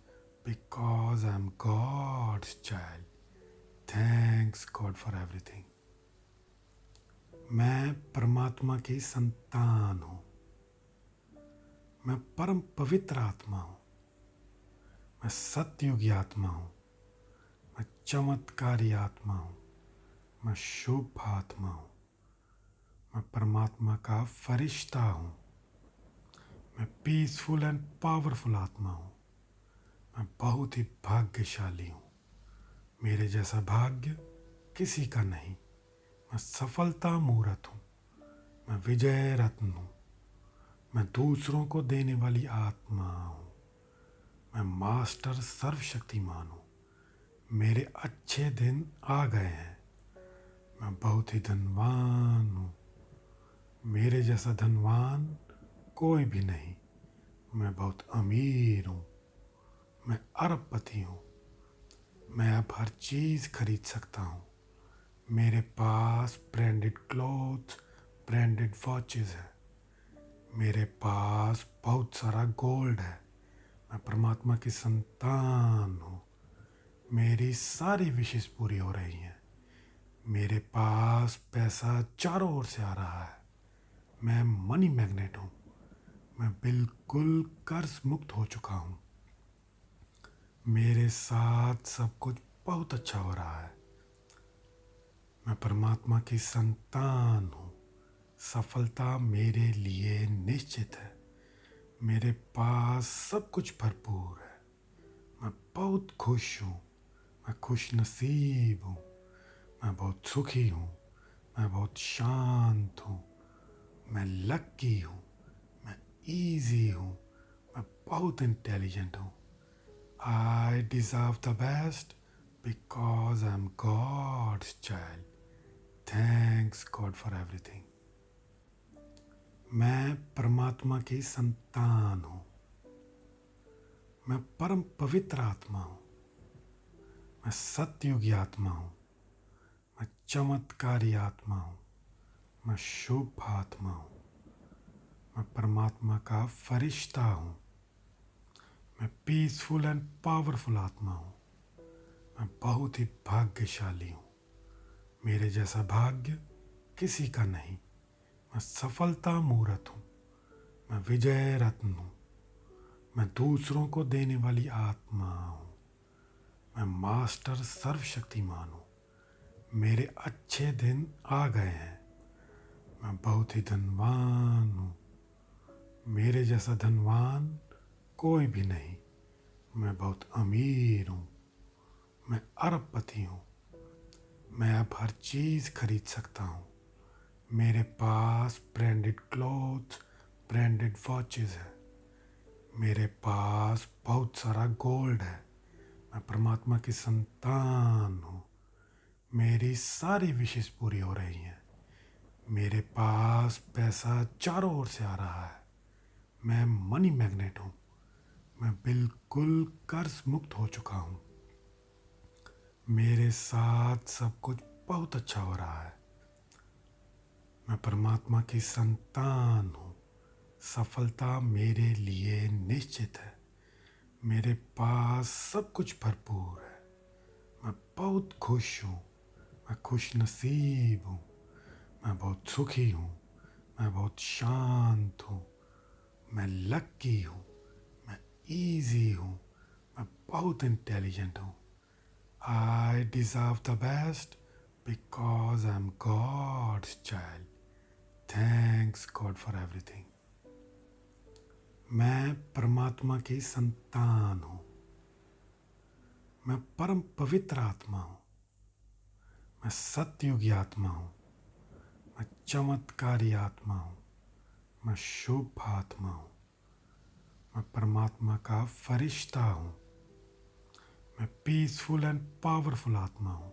because I am God's child. Thanks God for everything. मैं परमात्मा की संतान हूँ। मैं परम पवित्र आत्मा हूँ। मैं सतयुगी आत्मा हूँ। मैं चमत्कारी आत्मा हूँ। मैं शुभ आत्मा हूँ। मैं परमात्मा का फरिश्ता हूँ। मैं पीसफुल एंड पावरफुल आत्मा हूँ। मैं बहुत ही भाग्यशाली हूँ। मेरे जैसा भाग्य किसी का नहीं। मैं सफलता मूर्त हूँ। मैं विजय रत्न हूँ। मैं दूसरों को देने वाली आत्मा हूँ। मैं मास्टर सर्वशक्तिमान हूँ। मेरे अच्छे दिन आ गए हैं। मैं बहुत ही धनवान हूँ। मेरे जैसा धनवान कोई भी नहीं। मैं बहुत अमीर हूँ। मैं अरबपति हूँ। मैं अब हर चीज़ खरीद सकता हूँ। मेरे पास ब्रांडेड क्लोथ्स, ब्रांडेड वॉचेस है। मेरे पास बहुत सारा गोल्ड है। मैं परमात्मा की संतान हूँ। मेरी सारी विशेष पूरी हो रही हैं। मेरे पास पैसा चारों ओर से आ रहा है। मैं मनी मैग्नेट हूँ। मैं बिल्कुल कर्ज मुक्त हो चुका हूँ। मेरे साथ सब कुछ बहुत अच्छा हो रहा है। मैं परमात्मा की संतान हूँ। सफलता मेरे लिए निश्चित है। मेरे पास सब कुछ भरपूर है। मैं बहुत खुश हूँ। मैं खुश नसीब हूँ। मैं बहुत सुखी हूँ। मैं बहुत शांत हूँ। मैं लकी हूँ। मैं इजी हूँ। मैं बहुत इंटेलिजेंट हूँ। I deserve the best because I am God's child. Thanks God for everything. मैं परमात्मा की संतान हूँ। मैं परम पवित्र आत्मा हूँ। मैं सतयुगी आत्मा हूँ। मैं चमत्कारी आत्मा हूँ। मैं शुभ आत्मा हूँ। मैं परमात्मा का फरिश्ता हूँ। मैं पीसफुल एंड पावरफुल आत्मा हूँ। मैं बहुत ही भाग्यशाली हूँ। मेरे जैसा भाग्य किसी का नहीं। मैं सफलता मूर्त हूँ। मैं विजय रत्न हूँ। मैं दूसरों को देने वाली आत्मा हूँ। मैं मास्टर सर्वशक्तिमान हूँ। मेरे अच्छे दिन आ गए हैं। मैं बहुत ही धनवान हूँ। मेरे जैसा धनवान कोई भी नहीं। मैं बहुत अमीर हूँ। मैं अरबपति हूँ। मैं अब हर चीज़ खरीद सकता हूँ। मेरे पास ब्रांडेड क्लोथ्स, ब्रांडेड वॉचेस है। मेरे पास बहुत सारा गोल्ड है। मैं परमात्मा की संतान हूँ। मेरी सारी विशेष पूरी हो रही हैं। मेरे पास पैसा चारों ओर से आ रहा है। मैं मनी मैग्नेट हूँ। मैं बिल्कुल कर्ज मुक्त हो चुका हूँ। मेरे साथ सब कुछ बहुत अच्छा हो रहा है। मैं परमात्मा की संतान हूँ। सफलता मेरे लिए निश्चित है। मेरे पास सब कुछ भरपूर है। मैं बहुत खुश हूँ। मैं खुश नसीब हूँ। मैं बहुत सुखी हूँ। मैं बहुत शांत हूँ। मैं लकी हूँ। मैं इजी हूँ। मैं बहुत इंटेलिजेंट हूँ। I deserve the best because I am God's child. Thanks God for everything. मैं परमात्मा की संतान हूँ। मैं परम पवित्र आत्मा हूँ। मैं सतयुगी आत्मा हूँ। मैं चमत्कारी आत्मा हूँ। मैं शुभ आत्मा हूँ। मैं परमात्मा का फरिश्ता हूँ। मैं पीसफुल एंड पावरफुल आत्मा हूँ।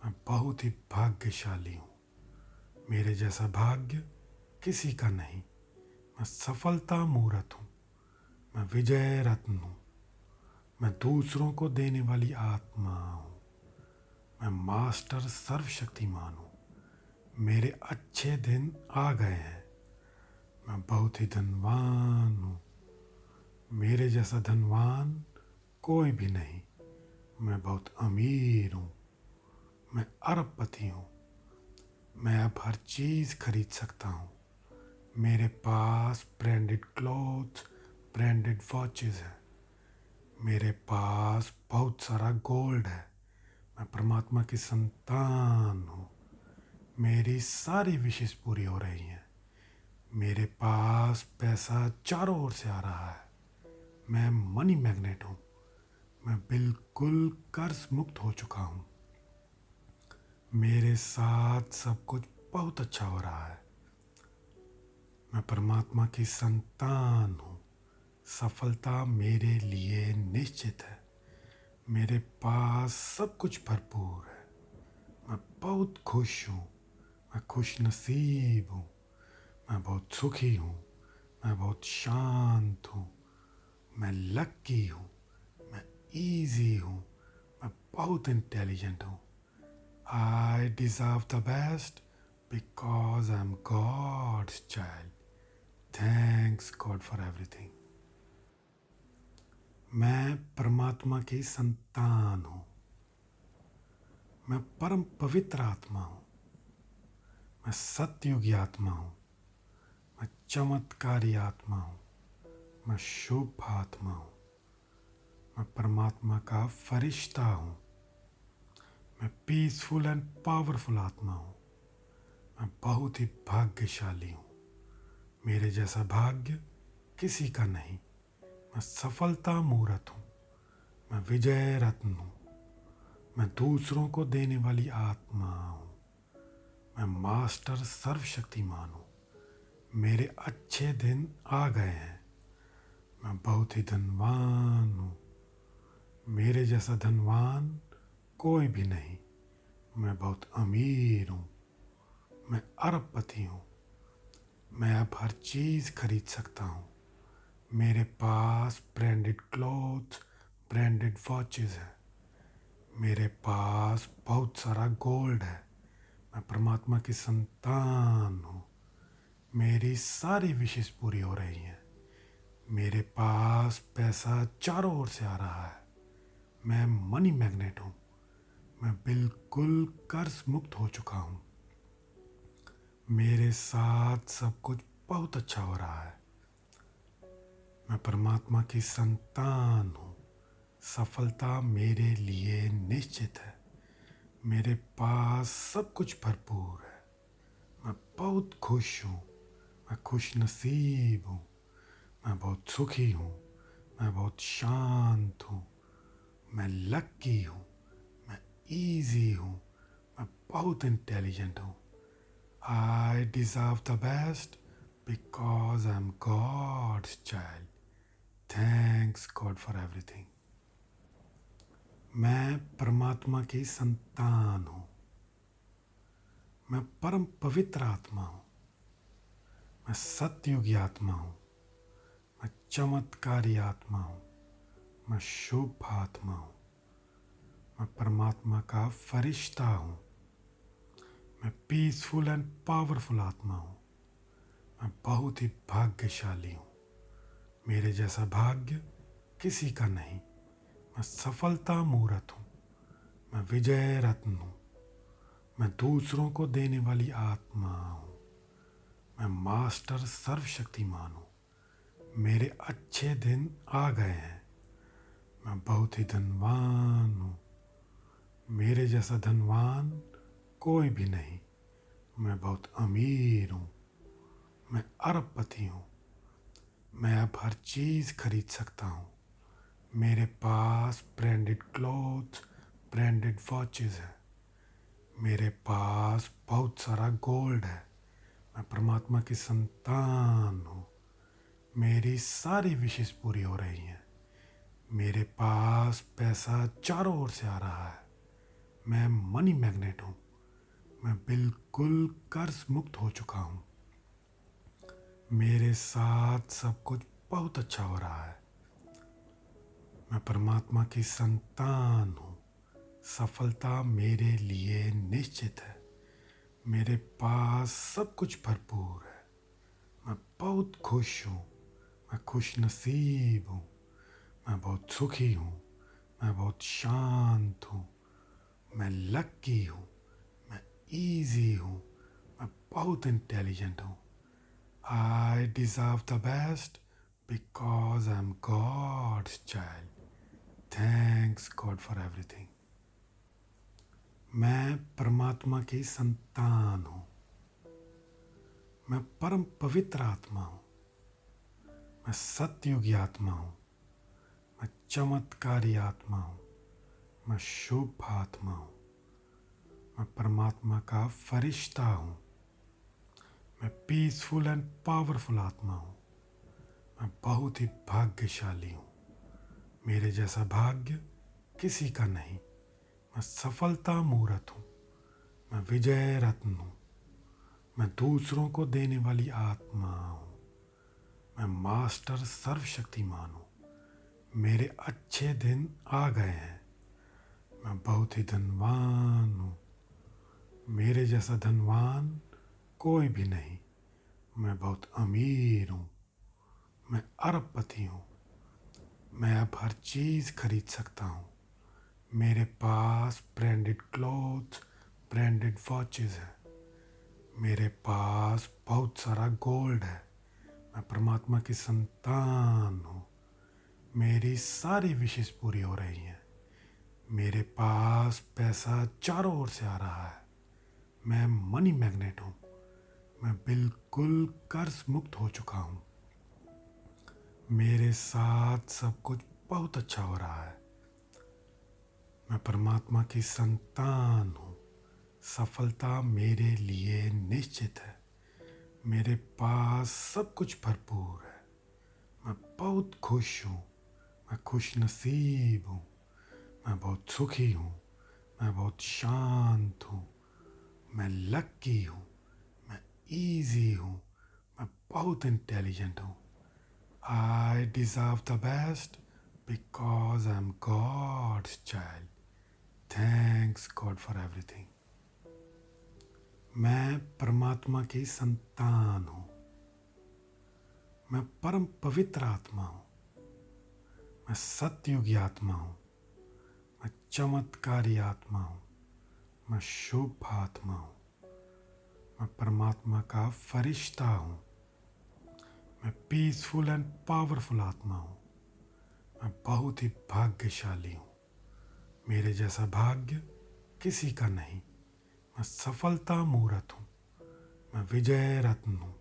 मैं बहुत ही भाग्यशाली हूँ। मेरे जैसा भाग्य किसी का नहीं। मैं सफलता मूर्त हूँ। मैं विजय रत्न हूँ। मैं दूसरों को देने वाली आत्मा हूँ। मैं मास्टर सर्वशक्तिमान हूँ। मेरे अच्छे दिन आ गए हैं। मैं बहुत ही धनवान हूँ। मेरे जैसा धनवान कोई भी नहीं। मैं बहुत अमीर हूँ। मैं अरबपति हूँ। मैं अब हर चीज़ खरीद सकता हूँ। मेरे पास ब्रांडेड क्लोथ्स, ब्रांडेड वॉचेस है। मेरे पास बहुत सारा गोल्ड है। मैं परमात्मा की संतान हूँ। मेरी सारी विशेष पूरी हो रही हैं। मेरे पास पैसा चारों ओर से आ रहा है। मैं मनी मैग्नेट हूँ। मैं बिल्कुल कर्ज मुक्त हो चुका हूँ। मेरे साथ सब कुछ बहुत अच्छा हो रहा है। मैं परमात्मा की संतान हूँ। सफलता मेरे लिए निश्चित है। मेरे पास सब कुछ भरपूर है। मैं बहुत खुश हूँ। मैं खुश नसीब हूँ। मैं बहुत सुखी हूँ। मैं बहुत शांत हूँ। मैं लकी हूँ। मैं इजी हूँ। मैं बहुत इंटेलिजेंट हूँ। I deserve the best because I am God's child. Thanks God for everything. मैं परमात्मा की संतान हूँ। मैं परम पवित्र आत्मा हूँ। मैं सतयुगी आत्मा हूँ। मैं चमत्कारी आत्मा हूँ। मैं शुभ आत्मा हूँ। मैं परमात्मा का फरिश्ता हूँ। मैं पीसफुल एंड पावरफुल आत्मा हूँ। मैं बहुत ही भाग्यशाली हूँ। मेरे जैसा भाग्य किसी का नहीं। मैं सफलता मूर्त हूँ। मैं विजय रत्न हूँ। मैं दूसरों को देने वाली आत्मा हूँ। मैं मास्टर सर्वशक्तिमान हूँ। मेरे अच्छे दिन आ गए हैं। मैं बहुत ही धनवान हूँ। मेरे जैसा धनवान कोई भी नहीं। मैं बहुत अमीर हूँ। मैं अरबपति हूँ। मैं अब हर चीज़ खरीद सकता हूँ। मेरे पास ब्रांडेड क्लोथ्स, ब्रांडेड वॉचेस है। मेरे पास बहुत सारा गोल्ड है। मैं परमात्मा की संतान हूँ। मेरी सारी विशेष पूरी हो रही हैं। मेरे पास पैसा चारों ओर से आ रहा है। मैं मनी मैग्नेट हूँ। मैं बिल्कुल कर्ज मुक्त हो चुका हूँ। मेरे साथ सब कुछ बहुत अच्छा हो रहा है। मैं परमात्मा की संतान हूँ। सफलता मेरे लिए निश्चित है। मेरे पास सब कुछ भरपूर है। मैं बहुत खुश हूँ। मैं खुश नसीब हूँ। मैं बहुत सुखी हूँ। मैं बहुत शांत हूँ। मैं लकी हूँ। मैं इजी हूँ। मैं बहुत इंटेलिजेंट हूँ। I deserve the best because I am God's child. Thanks God for everything. मैं परमात्मा की संतान हूँ। मैं परम पवित्र आत्मा हूँ। मैं सतयुगी आत्मा हूँ। मैं चमत्कारी आत्मा हूँ। मैं शुभ आत्मा हूँ। मैं परमात्मा का फरिश्ता हूँ। मैं पीसफुल एंड पावरफुल आत्मा हूँ। मैं बहुत ही भाग्यशाली हूँ। मेरे जैसा भाग्य किसी का नहीं। मैं सफलता मूर्त हूँ। मैं विजय रत्न हूँ। मैं दूसरों को देने वाली आत्मा हूँ। मैं मास्टर सर्वशक्तिमान हूँ। मेरे अच्छे दिन आ गए हैं। मैं बहुत ही धनवान हूँ। मेरे जैसा धनवान कोई भी नहीं। मैं बहुत अमीर हूँ। मैं अरबपति हूँ। मैं अब हर चीज़ खरीद सकता हूँ। मेरे पास ब्रांडेड क्लोथ्स, ब्रांडेड वॉचेस है। मेरे पास बहुत सारा गोल्ड है। मैं परमात्मा की संतान हूँ। मेरी सारी विशेष पूरी हो रही हैं। मेरे पास पैसा चारों ओर से आ रहा है। मैं मनी मैग्नेट हूँ। मैं बिल्कुल कर्ज मुक्त हो चुका हूँ। मेरे साथ सब कुछ बहुत अच्छा हो रहा है। मैं परमात्मा की संतान हूँ। सफलता मेरे लिए निश्चित है। मेरे पास सब कुछ भरपूर है। मैं बहुत खुश हूँ। मैं खुश नसीब हूँ। मैं बहुत सुखी हूँ। मैं बहुत शांत हूँ। मैं लकी हूँ। मैं इजी हूँ। मैं बहुत इंटेलिजेंट हूँ। I deserve the best because I am God's child. Thanks God for everything. मैं परमात्मा की संतान हूँ। मैं परम पवित्र आत्मा हूँ। मैं सतयुगी आत्मा हूँ। मैं चमत्कारी आत्मा हूँ। मैं शुभ आत्मा हूँ। मैं परमात्मा का फरिश्ता हूँ। मैं पीसफुल एंड पावरफुल आत्मा हूँ। मैं बहुत ही भाग्यशाली हूँ। मेरे जैसा भाग्य किसी का नहीं। मैं सफलता मूर्त हूँ। मैं विजय रत्न हूँ। मैं दूसरों को देने वाली आत्मा हूँ। मैं मास्टर सर्वशक्तिमान हूँ। मेरे अच्छे दिन आ गए हैं। मैं बहुत ही धनवान हूँ। मेरे जैसा धनवान कोई भी नहीं। मैं बहुत अमीर हूँ। मैं अरबपति हूँ। मैं अब हर चीज़ खरीद सकता हूँ। मेरे पास ब्रांडेड क्लोथ्स, ब्रांडेड वॉचेस है। मेरे पास बहुत सारा गोल्ड है। मैं परमात्मा की संतान हूँ। मेरी सारी विशेष पूरी हो रही हैं। मेरे पास पैसा चारों ओर से आ रहा है। मैं मनी मैग्नेट हूँ। मैं बिल्कुल कर्ज मुक्त हो चुका हूँ। मेरे साथ सब कुछ बहुत अच्छा हो रहा है। मैं परमात्मा की संतान हूँ। सफलता मेरे लिए निश्चित है। मेरे पास सब कुछ भरपूर है। मैं बहुत खुश हूँ। मैं खुश नसीब हूँ। मैं बहुत सुखी हूँ। मैं बहुत शांत हूँ। मैं लकी हूँ। मैं इजी हूँ। मैं बहुत इंटेलिजेंट हूँ। I deserve the best because I am God's child. Thanks God for everything. मैं परमात्मा की संतान हूँ। मैं परम पवित्र आत्मा हूँ। मैं सतयुगी आत्मा हूँ। मैं चमत्कारी आत्मा हूँ। मैं शुभ आत्मा हूँ। मैं परमात्मा का फरिश्ता हूँ। मैं पीसफुल एंड पावरफुल आत्मा हूँ। मैं बहुत ही भाग्यशाली हूँ। मेरे जैसा भाग्य किसी का नहीं। मैं सफलता मूर्त हूँ। मैं विजय रत्न हूँ।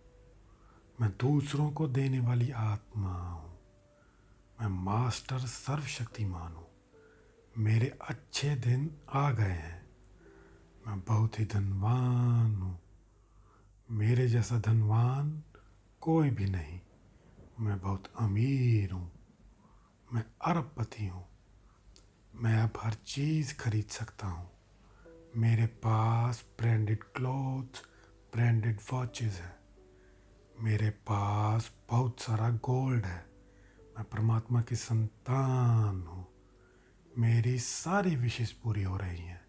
मैं दूसरों को देने वाली आत्मा हूँ। मैं मास्टर सर्वशक्तिमान हूँ। मेरे अच्छे दिन आ गए हैं। मैं बहुत ही धनवान हूँ। मेरे जैसा धनवान कोई भी नहीं। मैं बहुत अमीर हूँ। मैं अरबपति हूँ। मैं अब हर चीज़ खरीद सकता हूँ। मेरे पास ब्रांडेड क्लोथ्स, ब्रांडेड वॉचेस है। मेरे पास बहुत सारा गोल्ड है। मैं परमात्मा की संतान हूँ। मेरी सारी विशेष पूरी हो रही हैं।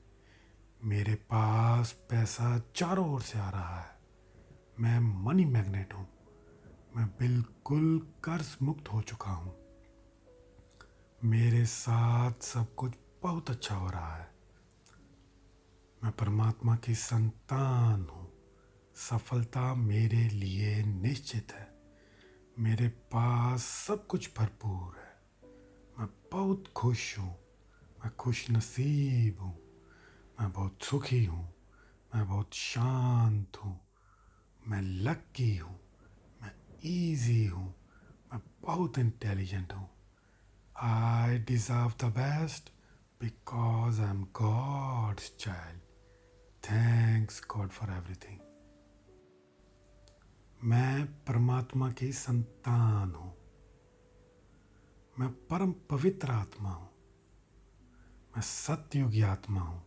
मेरे पास पैसा चारों ओर से आ रहा है। मैं मनी मैग्नेट हूँ। मैं बिल्कुल कर्ज मुक्त हो चुका हूँ। मेरे साथ सब कुछ बहुत अच्छा हो रहा है। मैं परमात्मा की संतान हूँ। सफलता मेरे लिए निश्चित है। मेरे पास सब कुछ भरपूर है। मैं बहुत खुश हूँ। मैं खुश नसीब हूँ। मैं बहुत सुखी हूँ। मैं बहुत शांत हूँ। मैं लकी हूँ। मैं इजी हूँ। मैं बहुत इंटेलिजेंट हूँ। I deserve the best because I am God's child. Thanks God for everything. मैं परमात्मा की संतान हूँ। मैं परम पवित्र आत्मा हूँ। मैं सतयुगी आत्मा हूँ।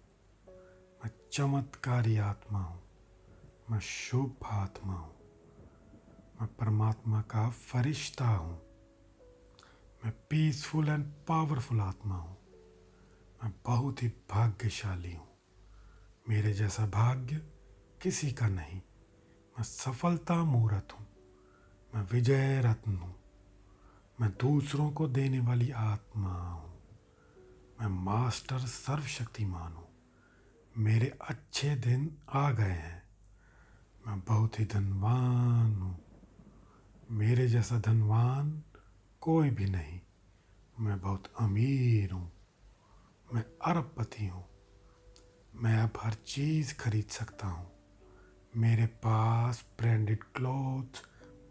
मैं चमत्कारी आत्मा हूँ। मैं शुभ आत्मा हूँ। मैं परमात्मा का फरिश्ता हूँ। मैं पीसफुल एंड पावरफुल आत्मा हूँ। मैं बहुत ही भाग्यशाली हूँ। मेरे जैसा भाग्य किसी का नहीं। मैं सफलता मूर्त हूँ। मैं विजय रत्न हूँ। मैं दूसरों को देने वाली आत्मा हूँ। मैं मास्टर सर्वशक्तिमान हूँ। मेरे अच्छे दिन आ गए हैं। मैं बहुत ही धनवान हूँ। मेरे जैसा धनवान कोई भी नहीं। मैं बहुत अमीर हूँ। मैं अरबपति हूँ। मैं अब हर चीज़ खरीद सकता हूँ। मेरे पास ब्रांडेड क्लोथ्स,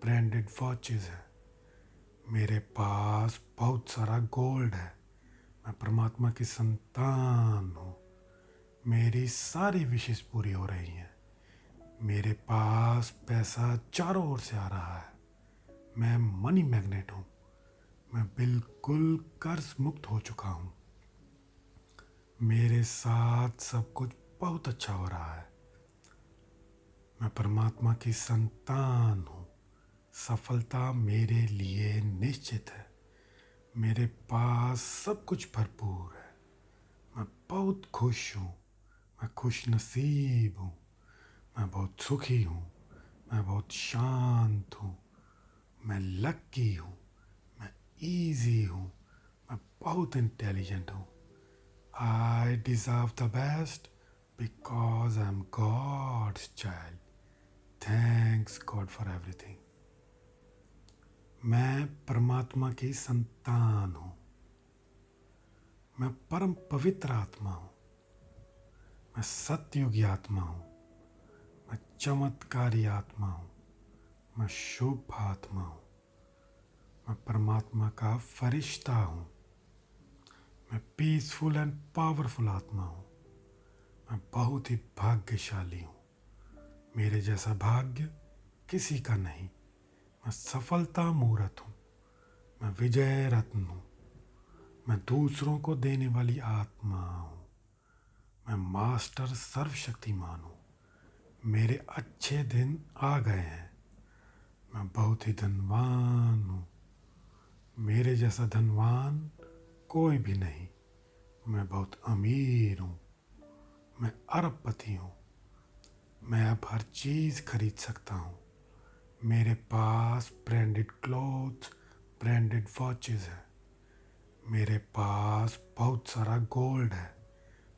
ब्रांडेड वॉचेस है। मेरे पास बहुत सारा गोल्ड है। मैं परमात्मा की संतान हूँ। मेरी सारी विशेष पूरी हो रही हैं। मेरे पास पैसा चारों ओर से आ रहा है। मैं मनी मैग्नेट हूँ। मैं बिल्कुल कर्ज मुक्त हो चुका हूँ। मेरे साथ सब कुछ बहुत अच्छा हो रहा है। मैं परमात्मा की संतान हूँ। सफलता मेरे लिए निश्चित है। मेरे पास सब कुछ भरपूर है। मैं बहुत खुश हूँ। मैं खुश नसीब हूँ। मैं बहुत सुखी हूँ। मैं बहुत शांत हूँ। मैं लकी हूँ। मैं इजी हूँ। मैं बहुत इंटेलिजेंट हूँ। I deserve the best because I am God's child. Thanks God for everything. मैं परमात्मा की संतान हूँ। मैं परम पवित्र आत्मा हूँ। मैं सतयुगी आत्मा हूँ। मैं चमत्कारी आत्मा हूँ। मैं शुभ आत्मा हूँ। मैं परमात्मा का फरिश्ता हूँ। मैं पीसफुल एंड पावरफुल आत्मा हूँ। मैं बहुत ही भाग्यशाली हूँ। मेरे जैसा भाग्य किसी का नहीं। मैं सफलता मूर्त हूँ। मैं विजय रत्न हूँ। मैं दूसरों को देने वाली आत्मा हूँ। मैं मास्टर सर्वशक्तिमान हूँ। मेरे अच्छे दिन आ गए हैं। मैं बहुत ही धनवान हूँ। मेरे जैसा धनवान कोई भी नहीं। मैं बहुत अमीर हूँ। मैं अरबपति हूँ। मैं अब हर चीज़ खरीद सकता हूँ। मेरे पास ब्रांडेड क्लोथ्स, ब्रांडेड वॉचेस है। मेरे पास बहुत सारा गोल्ड है।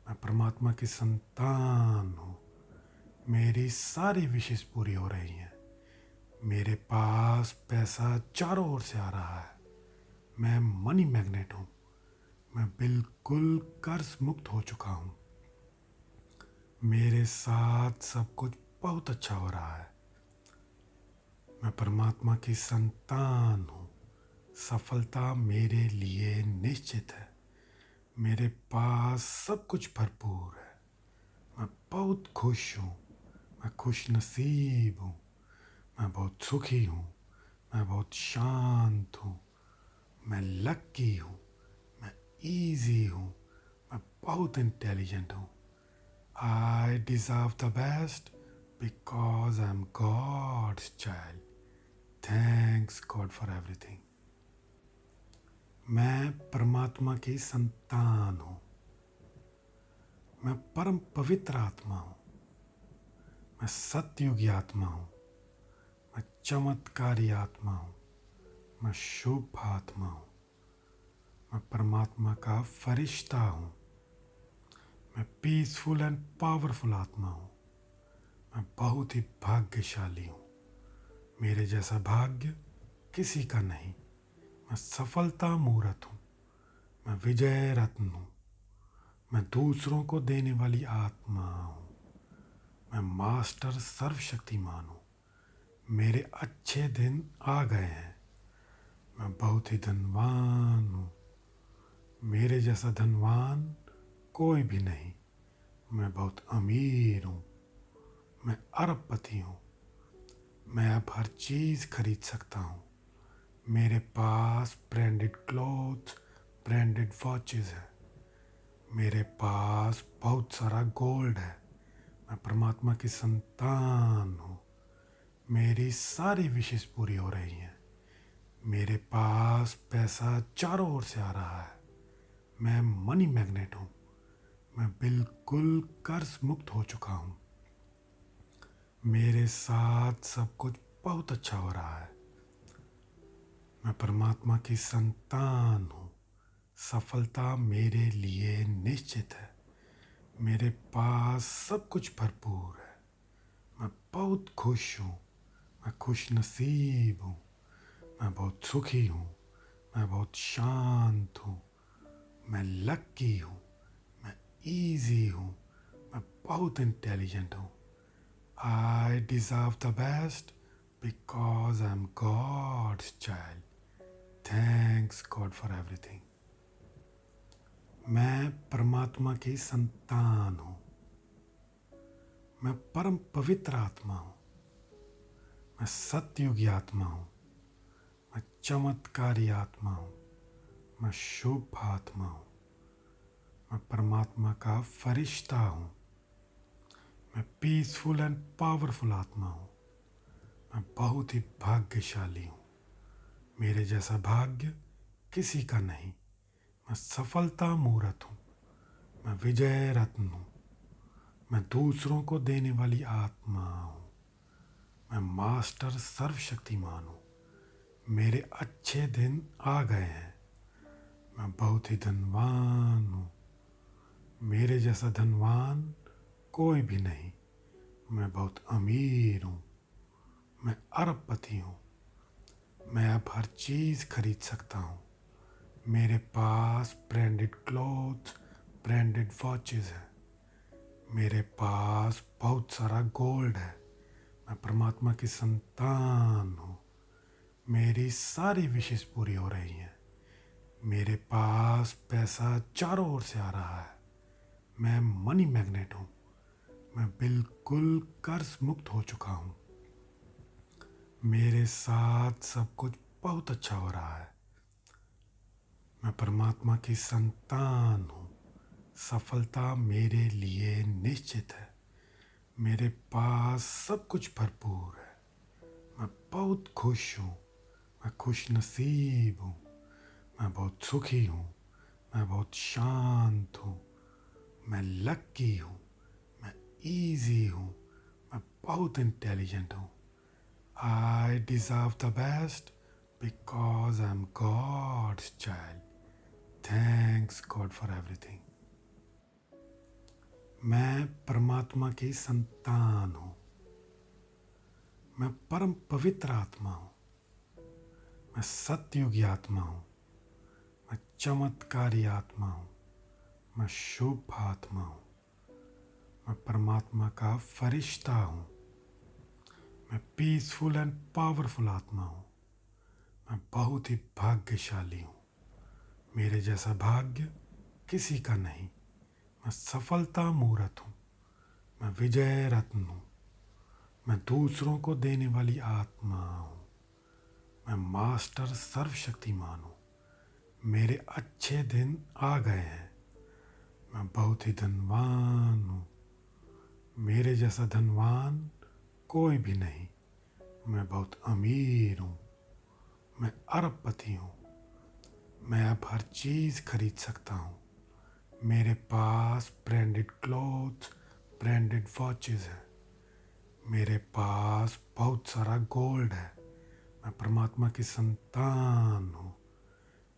मैं परमात्मा की संतान हूँ। मेरी सारी विशेष पूरी हो रही हैं। मेरे पास पैसा चारों ओर से आ रहा है। मैं मनी मैग्नेट हूँ। मैं बिल्कुल कर्ज मुक्त हो चुका हूँ। मेरे साथ सब कुछ बहुत अच्छा हो रहा है। मैं परमात्मा की संतान हूँ। सफलता मेरे लिए निश्चित है। मेरे पास सब कुछ भरपूर है। मैं बहुत खुश हूँ। मैं खुश नसीब हूँ। मैं बहुत सुखी हूँ। मैं बहुत शांत हूँ। मैं लकी हूँ। मैं इजी हूँ। मैं बहुत इंटेलिजेंट हूँ। I deserve the best because I am God's child. Thanks God for everything. मैं परमात्मा की संतान हूँ। मैं परम पवित्र आत्मा हूँ। मैं सतयुगी आत्मा हूँ। मैं चमत्कारी आत्मा हूँ। मैं शुभ आत्मा हूँ। मैं परमात्मा का फरिश्ता हूँ। मैं पीसफुल एंड पावरफुल आत्मा हूँ। मैं बहुत ही भाग्यशाली हूँ। मेरे जैसा भाग्य किसी का नहीं। मैं सफलता मूर्त हूँ। मैं विजय रत्न हूँ। मैं दूसरों को देने वाली आत्मा हूँ। मैं मास्टर सर्वशक्तिमान हूँ। मेरे अच्छे दिन आ गए हैं। मैं बहुत ही धनवान हूँ। मेरे जैसा धनवान कोई भी नहीं। मैं बहुत अमीर हूँ। मैं अरबपति हूँ। मैं अब हर चीज़ खरीद सकता हूँ। मेरे पास ब्रांडेड क्लोथ्स, ब्रांडेड वॉचेस है। मेरे पास बहुत सारा गोल्ड है। मैं परमात्मा की संतान हूँ। मेरी सारी विशेष पूरी हो रही हैं। मेरे पास पैसा चारों ओर से आ रहा है। मैं मनी मैग्नेट हूँ। मैं बिल्कुल कर्ज मुक्त हो चुका हूँ। मेरे साथ सब कुछ बहुत अच्छा हो रहा है। मैं परमात्मा की संतान हूँ। सफलता मेरे लिए निश्चित है। मेरे पास सब कुछ भरपूर है। मैं बहुत खुश हूँ। मैं खुश नसीब हूँ। मैं बहुत सुखी हूँ। मैं बहुत शांत हूँ। मैं लकी हूँ। मैं इजी हूँ। मैं बहुत इंटेलिजेंट हूँ। I deserve the best because I am God's child. Thanks God for everything. मैं परमात्मा की संतान हूँ। मैं परम पवित्र आत्मा हूँ। मैं सतयुगी आत्मा हूँ। मैं चमत्कारी आत्मा हूँ। मैं शुभ आत्मा हूँ। मैं परमात्मा का फरिश्ता हूँ। मैं पीसफुल एंड पावरफुल आत्मा हूँ। मैं बहुत ही भाग्यशाली हूँ। मेरे जैसा भाग्य किसी का नहीं। मैं सफलता मूर्त हूँ। मैं विजय रत्न हूँ। मैं दूसरों को देने वाली आत्मा हूँ। मैं मास्टर सर्वशक्तिमान हूँ। मेरे अच्छे दिन आ गए हैं। मैं बहुत ही धनवान हूँ। मेरे जैसा धनवान कोई भी नहीं। मैं बहुत अमीर हूँ। मैं अरबपति हूँ। मैं अब हर चीज़ खरीद सकता हूँ। मेरे पास ब्रांडेड क्लोथ्स, ब्रांडेड वॉचेस है। मेरे पास बहुत सारा गोल्ड है। मैं परमात्मा की संतान हूँ। मेरी सारी विशेष पूरी हो रही हैं। मेरे पास पैसा चारों ओर से आ रहा है। मैं मनी मैग्नेट हूँ। मैं बिल्कुल कर्ज मुक्त हो चुका हूँ। मेरे साथ सब कुछ बहुत अच्छा हो रहा है। मैं परमात्मा की संतान हूँ। सफलता मेरे लिए निश्चित है। मेरे पास सब कुछ भरपूर है। मैं बहुत खुश हूँ। मैं खुश नसीब हूँ। मैं बहुत सुखी हूँ। मैं बहुत शांत हूँ। मैं लकी हूँ। मैं इजी हूँ। मैं बहुत इंटेलिजेंट हूँ। I deserve the best because I am God's child. Thanks God for everything. मैं परमात्मा की संतान हूँ। मैं परम पवित्र आत्मा हूँ। मैं सतयुगी आत्मा हूँ। मैं चमत्कारी आत्मा हूँ। मैं शुभ आत्मा हूँ। मैं परमात्मा का फरिश्ता हूँ। मैं पीसफुल एंड पावरफुल आत्मा हूँ। मैं बहुत ही भाग्यशाली हूँ। मेरे जैसा भाग्य किसी का नहीं। मैं सफलता मूर्त हूँ। मैं विजय रत्न हूँ। मैं दूसरों को देने वाली आत्मा हूँ। मैं मास्टर सर्वशक्तिमान हूँ। मेरे अच्छे दिन आ गए हैं। मैं बहुत ही धनवान हूँ। मेरे जैसा धनवान कोई भी नहीं। मैं बहुत अमीर हूँ। मैं अरबपति हूँ। मैं अब हर चीज़ खरीद सकता हूँ। मेरे पास ब्रांडेड क्लोथ्स, ब्रांडेड वॉचेस है। मेरे पास बहुत सारा गोल्ड है। मैं परमात्मा की संतान हूँ।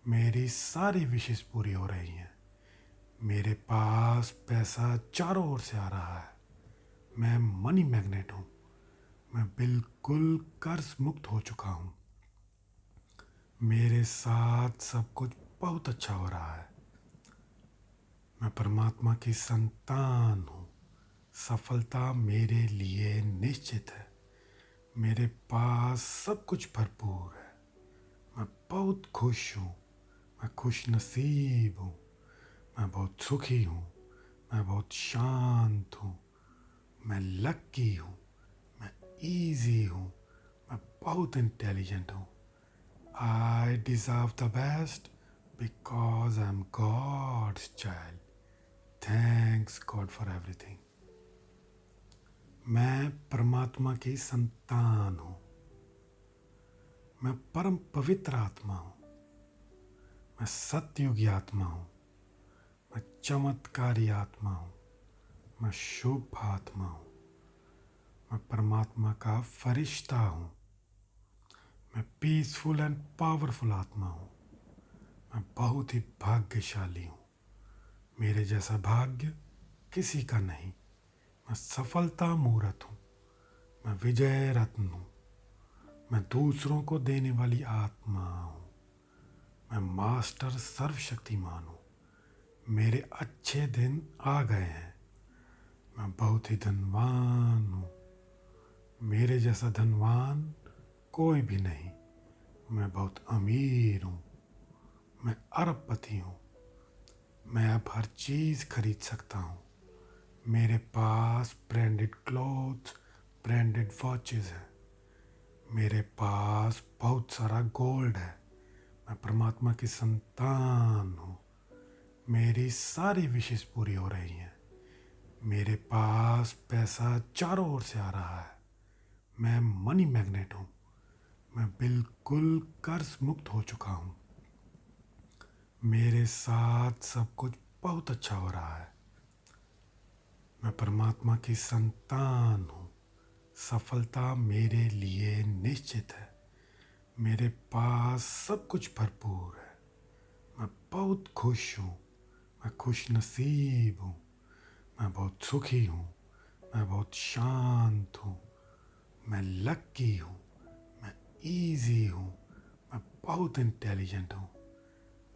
मेरी सारी विशेष पूरी हो रही हैं। मेरे पास पैसा चारों ओर से आ रहा है। मैं मनी मैग्नेट हूँ। मैं बिल्कुल कर्ज मुक्त हो चुका हूँ। मेरे साथ सब कुछ बहुत अच्छा हो रहा है। मैं परमात्मा की संतान हूँ। सफलता मेरे लिए निश्चित है। मेरे पास सब कुछ भरपूर है। मैं बहुत खुश हूँ। मैं खुश नसीब हूँ। मैं बहुत सुखी हूँ। मैं बहुत शांत हूँ। मैं लकी हूँ। मैं इजी हूँ। मैं बहुत इंटेलिजेंट हूँ। I deserve the best because I am God's child. Thanks God for everything. मैं परमात्मा की संतान हूँ। मैं परम पवित्र आत्मा हूँ। मैं सतयुगी आत्मा हूँ। मैं चमत्कारी आत्मा हूँ। मैं शुभ आत्मा हूँ। मैं परमात्मा का फरिश्ता हूँ। मैं पीसफुल एंड पावरफुल आत्मा हूँ। मैं बहुत ही भाग्यशाली हूँ। मेरे जैसा भाग्य किसी का नहीं। मैं सफलता मूर्त हूँ। मैं विजय रत्न हूँ। मैं दूसरों को देने वाली आत्मा हूँ। मैं मास्टर सर्वशक्तिमान हूँ। मेरे अच्छे दिन आ गए हैं। मैं बहुत ही धनवान हूँ। मेरे जैसा धनवान कोई भी नहीं। मैं बहुत अमीर हूँ। मैं अरबपति हूँ। मैं अब हर चीज़ खरीद सकता हूँ। मेरे पास ब्रांडेड क्लोथ्स, ब्रांडेड वॉचेस है। मेरे पास बहुत सारा गोल्ड है। मैं परमात्मा की संतान हूँ। मेरी सारी विशेष पूरी हो रही हैं। मेरे पास पैसा चारों ओर से आ रहा है। मैं मनी मैग्नेट हूँ। मैं बिल्कुल कर्ज मुक्त हो चुका हूँ। मेरे साथ सब कुछ बहुत अच्छा हो रहा है। मैं परमात्मा की संतान हूँ। सफलता मेरे लिए निश्चित है। मेरे पास सब कुछ भरपूर है। मैं बहुत खुश हूँ। मैं खुश नसीब हूँ। मैं बहुत सुखी हूँ। मैं बहुत शांत हूँ। मैं लकी हूँ। मैं इजी हूँ। मैं बहुत इंटेलिजेंट हूँ।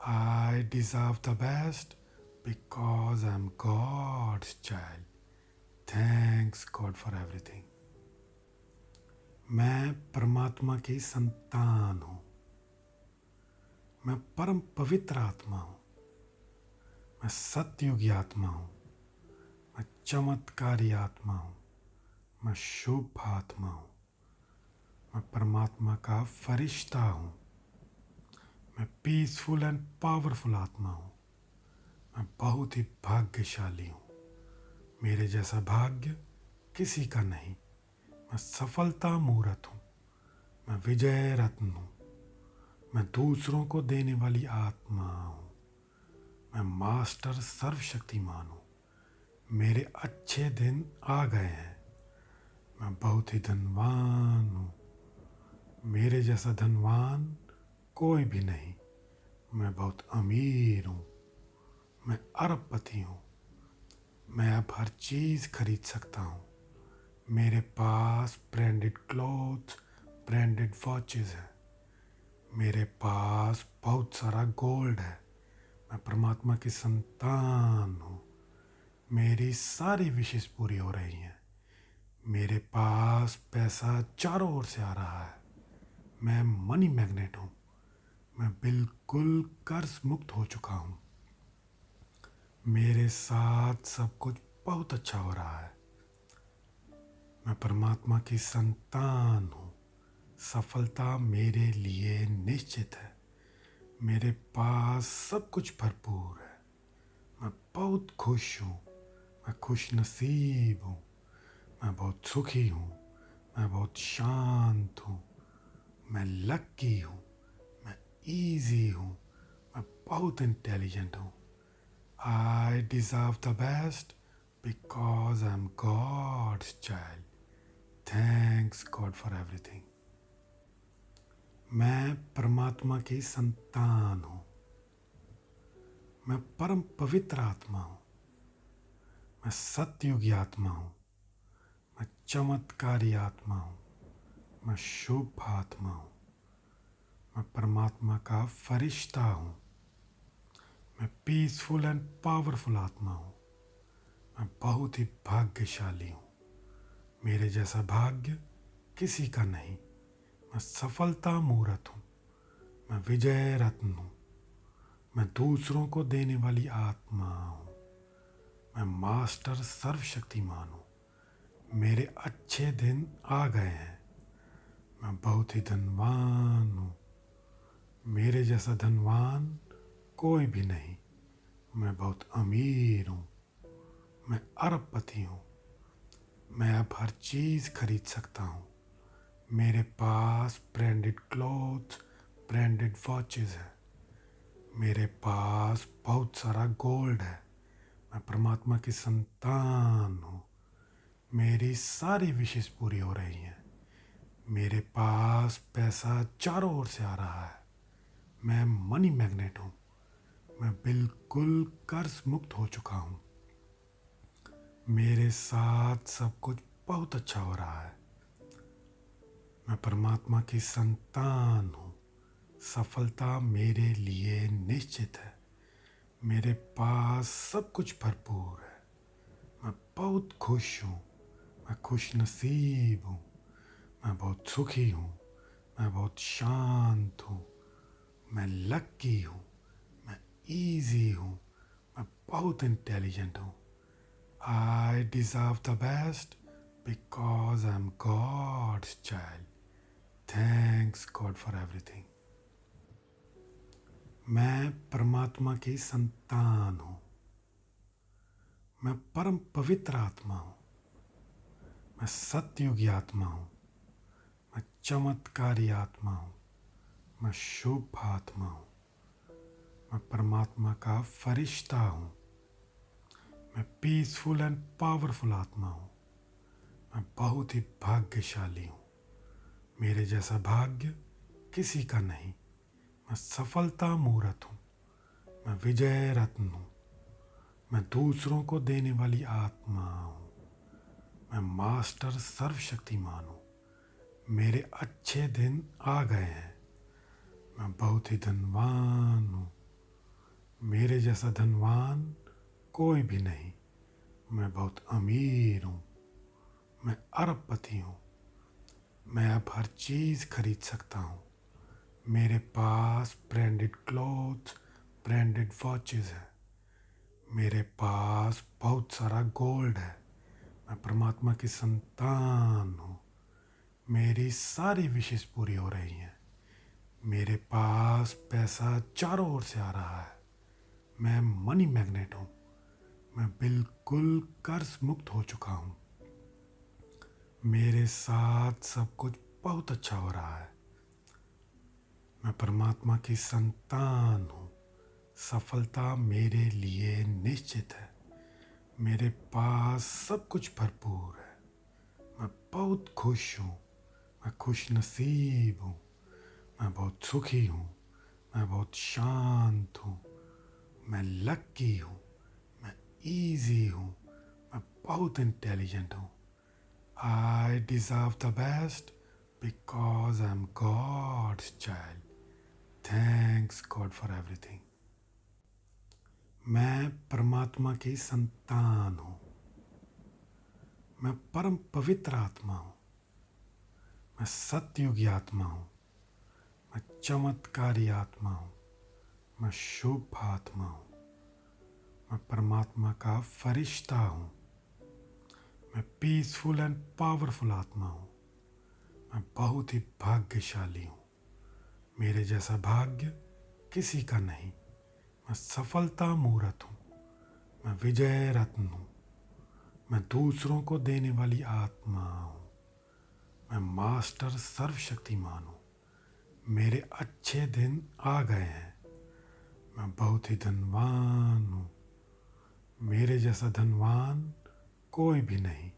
I deserve the best because I'm God's child. Thanks God for everything. मैं परमात्मा की संतान हूँ। मैं परम पवित्र आत्मा हूँ। मैं सतयुगी आत्मा हूँ। मैं चमत्कारी आत्मा हूँ। मैं शुभ आत्मा हूँ। मैं परमात्मा का फरिश्ता हूँ। मैं पीसफुल एंड पावरफुल आत्मा हूँ। मैं बहुत ही भाग्यशाली हूँ। मेरे जैसा भाग्य किसी का नहीं। मैं सफलता मूर्त हूँ। मैं विजय रत्न हूँ। मैं दूसरों को देने वाली आत्मा हूँ। मैं मास्टर सर्वशक्तिमान हूँ। मेरे अच्छे दिन आ गए हैं। मैं बहुत ही धनवान हूँ। मेरे जैसा धनवान कोई भी नहीं। मैं बहुत अमीर हूँ। मैं अरबपति हूँ। मैं अब हर चीज़ खरीद सकता हूँ। मेरे पास ब्रांडेड क्लॉथ, ब्रांडेड वॉचेस है। मेरे पास बहुत सारा गोल्ड है। मैं परमात्मा की संतान हूँ। मेरी सारी विशेष पूरी हो रही हैं। मेरे पास पैसा चारों ओर से आ रहा है। मैं मनी मैग्नेट हूँ। मैं बिल्कुल कर्ज मुक्त हो चुका हूँ। मेरे साथ सब कुछ बहुत अच्छा हो रहा है। मैं परमात्मा की संतान हूँ। सफलता मेरे लिए निश्चित है। मेरे पास सब कुछ भरपूर है। मैं बहुत खुश हूँ। मैं खुश नसीब हूँ। मैं बहुत सुखी हूँ। मैं बहुत शांत हूँ। मैं लकी हूँ। मैं इजी हूँ। मैं बहुत इंटेलिजेंट हूँ। I deserve the best because I am God's child. Thanks God for everything. मैं परमात्मा की संतान हूँ। मैं परम पवित्र आत्मा हूँ। मैं सतयुगी आत्मा हूँ। मैं चमत्कारी आत्मा हूँ। मैं शुभ आत्मा हूँ। मैं परमात्मा का फरिश्ता हूँ। मैं पीसफुल एंड पावरफुल आत्मा हूँ। मैं बहुत ही भाग्यशाली हूँ। मेरे जैसा भाग्य किसी का नहीं। मैं सफलता मूर्त हूँ। मैं विजय रत्न हूँ। मैं दूसरों को देने वाली आत्मा हूँ। मैं मास्टर सर्वशक्तिमान हूँ। मेरे अच्छे दिन आ गए हैं। मैं बहुत ही धनवान हूँ। मेरे जैसा धनवान कोई भी नहीं। मैं बहुत अमीर हूँ। मैं अरबपति हूँ। मैं अब हर चीज़ खरीद सकता हूँ। मेरे पास ब्रांडेड क्लॉथ, ब्रांडेड वॉचेस है। मेरे पास बहुत सारा गोल्ड है। मैं परमात्मा की संतान हूँ। मेरी सारी विशेष पूरी हो रही हैं। मेरे पास पैसा चारों ओर से आ रहा है। मैं मनी मैग्नेट हूँ। मैं बिल्कुल कर्ज मुक्त हो चुका हूँ। मेरे साथ सब कुछ बहुत अच्छा हो रहा है। मैं परमात्मा की संतान हूँ। सफलता मेरे लिए निश्चित है। मेरे पास सब कुछ भरपूर है। मैं बहुत खुश हूँ। मैं खुश नसीब हूँ। मैं बहुत सुखी हूँ। मैं बहुत शांत हूँ। मैं लकी हूँ। मैं इजी हूँ। मैं बहुत इंटेलिजेंट हूँ। I deserve the best because I am God's child. Thanks God for everything. मैं परमात्मा की संतान हूँ। मैं परम पवित्र आत्मा हूँ। मैं सतयुगी आत्मा हूँ। मैं चमत्कारी आत्मा हूँ। मैं शुभ आत्मा हूँ। मैं परमात्मा का फरिश्ता हूँ। मैं पीसफुल एंड पावरफुल आत्मा हूँ। मैं बहुत ही भाग्यशाली हूँ। मेरे जैसा भाग्य किसी का नहीं। मैं सफलता मूर्त हूँ। मैं विजय रत्न हूँ। मैं दूसरों को देने वाली आत्मा हूँ। मैं मास्टर सर्वशक्तिमान हूँ। मेरे अच्छे दिन आ गए हैं। मैं बहुत ही धनवान हूँ। मेरे जैसा धनवान कोई भी नहीं। मैं बहुत अमीर हूँ। मैं अरबपति हूँ। मैं अब हर चीज़ खरीद सकता हूँ। मेरे पास ब्रांडेड क्लोथ्स, ब्रांडेड वॉचेस है। मेरे पास बहुत सारा गोल्ड है। मैं परमात्मा की संतान हूँ। मेरी सारी विशेष पूरी हो रही हैं। मेरे पास पैसा चारों ओर से आ रहा है। मैं मनी मैग्नेट हूँ। मैं बिल्कुल कर्ज मुक्त हो चुका हूँ। मेरे साथ सब कुछ बहुत अच्छा हो रहा है। मैं परमात्मा की संतान हूँ। सफलता मेरे लिए निश्चित है। मेरे पास सब कुछ भरपूर है। मैं बहुत खुश हूँ। मैं खुश नसीब हूँ। मैं बहुत सुखी हूँ। मैं बहुत शांत हूँ। मैं लकी हूँ। मैं इजी हूँ। मैं बहुत इंटेलिजेंट हूँ। I deserve the best because I am God's child. Thanks God for everything. मैं परमात्मा की संतान हूँ। मैं परम पवित्र आत्मा हूँ। मैं सतयुगी आत्मा हूँ। मैं चमत्कारी आत्मा हूँ। मैं शुभ आत्मा हूँ। मैं परमात्मा का फरिश्ता हूँ। मैं पीसफुल एंड पावरफुल आत्मा हूँ। मैं बहुत ही भाग्यशाली हूँ। मेरे जैसा भाग्य किसी का नहीं। मैं सफलता मूर्त हूँ। मैं विजय रत्न हूँ। मैं दूसरों को देने वाली आत्मा हूँ। मैं मास्टर सर्वशक्तिमान हूँ। मेरे अच्छे दिन आ गए हैं। मैं बहुत ही धनवान हूँ। मेरे जैसा धनवान कोई भी नहीं।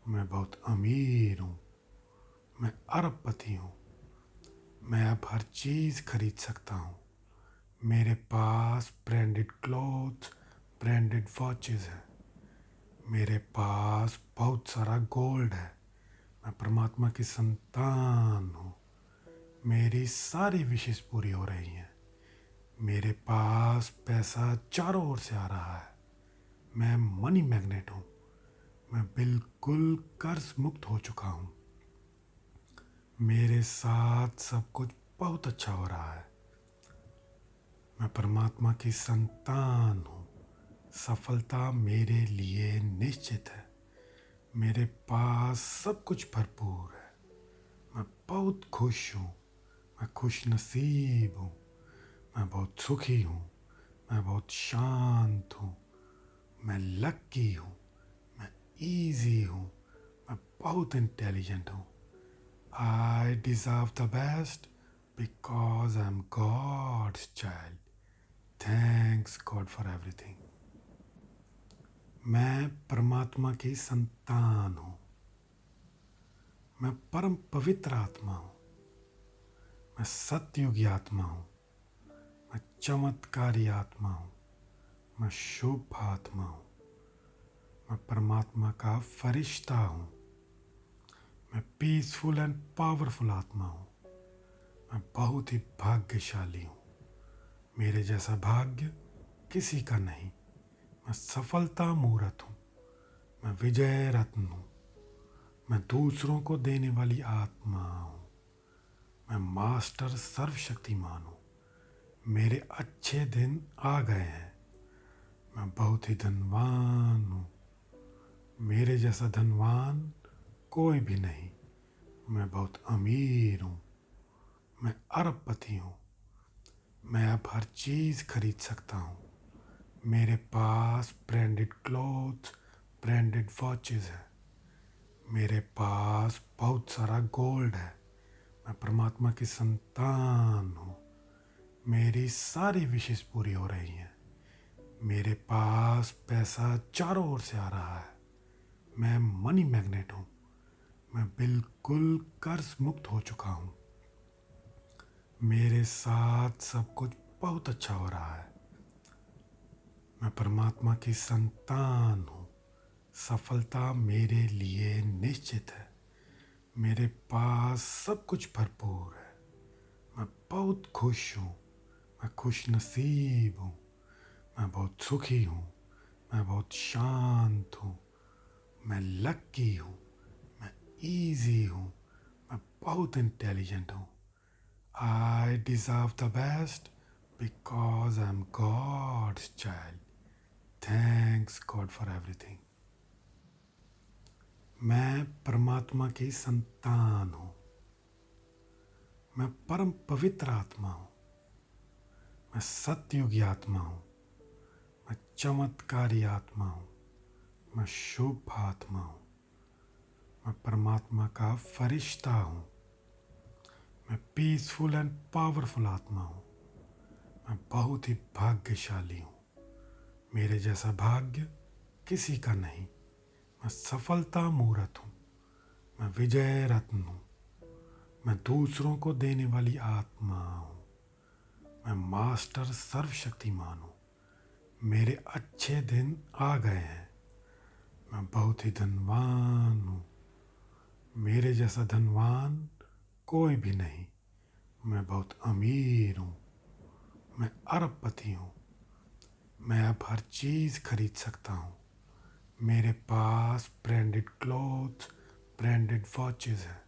मैं बहुत अमीर हूँ। मैं अरबपति हूँ। मैं अब हर चीज़ खरीद सकता हूँ। मेरे पास ब्रांडेड क्लोथ्स, ब्रांडेड वॉचेस है। मेरे पास बहुत सारा गोल्ड है। मैं परमात्मा की संतान हूँ। मेरी सारी विशेष पूरी हो रही हैं। मेरे पास पैसा चारों ओर से आ रहा है। मैं मनी मैग्नेट हूँ। मैं बिल्कुल कर्ज मुक्त हो चुका हूँ। मेरे साथ सब कुछ बहुत अच्छा हो रहा है। मैं परमात्मा की संतान हूँ। सफलता मेरे लिए निश्चित है। मेरे पास सब कुछ भरपूर है। मैं बहुत खुश हूँ। मैं खुश नसीब हूँ। मैं बहुत सुखी हूँ। मैं बहुत शांत हूँ। मैं लकी हूँ। मैं इजी हूँ। मैं बहुत इंटेलिजेंट हूँ। I deserve the best because I am God's child. Thanks God for everything. मैं परमात्मा की संतान हूँ। मैं परम पवित्र आत्मा हूँ। मैं सतयुगी आत्मा हूँ। मैं चमत्कारी आत्मा हूँ। मैं शुभ आत्मा हूँ। मैं परमात्मा का फरिश्ता हूँ। मैं पीसफुल एंड पावरफुल आत्मा हूँ। मैं बहुत ही भाग्यशाली हूँ। मेरे जैसा भाग्य किसी का नहीं। मैं सफलता मूर्त हूँ। मैं विजय रत्न हूँ। मैं दूसरों को देने वाली आत्मा हूँ। मैं मास्टर सर्वशक्तिमान हूँ। मेरे अच्छे दिन आ गए हैं। मैं बहुत ही धनवान हूँ। मेरे जैसा धनवान कोई भी नहीं। मैं बहुत अमीर हूँ। मैं अरबपति हूँ। मैं अब हर चीज़ खरीद सकता हूँ। मेरे पास ब्रांडेड क्लोथ्स, ब्रांडेड वॉचेस है। मेरे पास बहुत सारा गोल्ड है। मैं परमात्मा की संतान हूँ। मेरी सारी विशेष पूरी हो रही हैं। मेरे पास पैसा चारों ओर से आ रहा है। मैं मनी मैग्नेट हूँ। मैं बिल्कुल कर्ज मुक्त हो चुका हूँ। मेरे साथ सब कुछ बहुत अच्छा हो रहा है। मैं परमात्मा की संतान हूँ। सफलता मेरे लिए निश्चित है। मेरे पास सब कुछ भरपूर है। मैं बहुत खुश हूँ। मैं खुश नसीब हूँ। मैं बहुत सुखी हूँ, मैं बहुत शांत हूँ, मैं लकी हूँ, मैं इजी हूँ, मैं बहुत इंटेलिजेंट हूँ। I deserve the best because I am God's child. Thanks God for everything. मैं परमात्मा की संतान हूँ। मैं परम पवित्र आत्मा हूँ। मैं सतयुगी आत्मा हूँ। मैं चमत्कारी आत्मा हूँ। मैं शुभ आत्मा हूँ। मैं परमात्मा का फरिश्ता हूँ। मैं पीसफुल एंड पावरफुल आत्मा हूँ। मैं बहुत ही भाग्यशाली हूँ। मेरे जैसा भाग्य किसी का नहीं। मैं सफलता मूर्त हूँ। मैं विजय रत्न हूँ। मैं दूसरों को देने वाली आत्मा हूँ। मैं मास्टर सर्वशक्तिमान हूँ। मेरे अच्छे दिन आ गए हैं। मैं बहुत ही धनवान हूँ। मेरे जैसा धनवान कोई भी नहीं। मैं बहुत अमीर हूँ। मैं अरबपति हूँ। मैं अब हर चीज़ खरीद सकता हूँ। मेरे पास ब्रांडेड क्लोथ्स, ब्रांडेड वॉचेस है।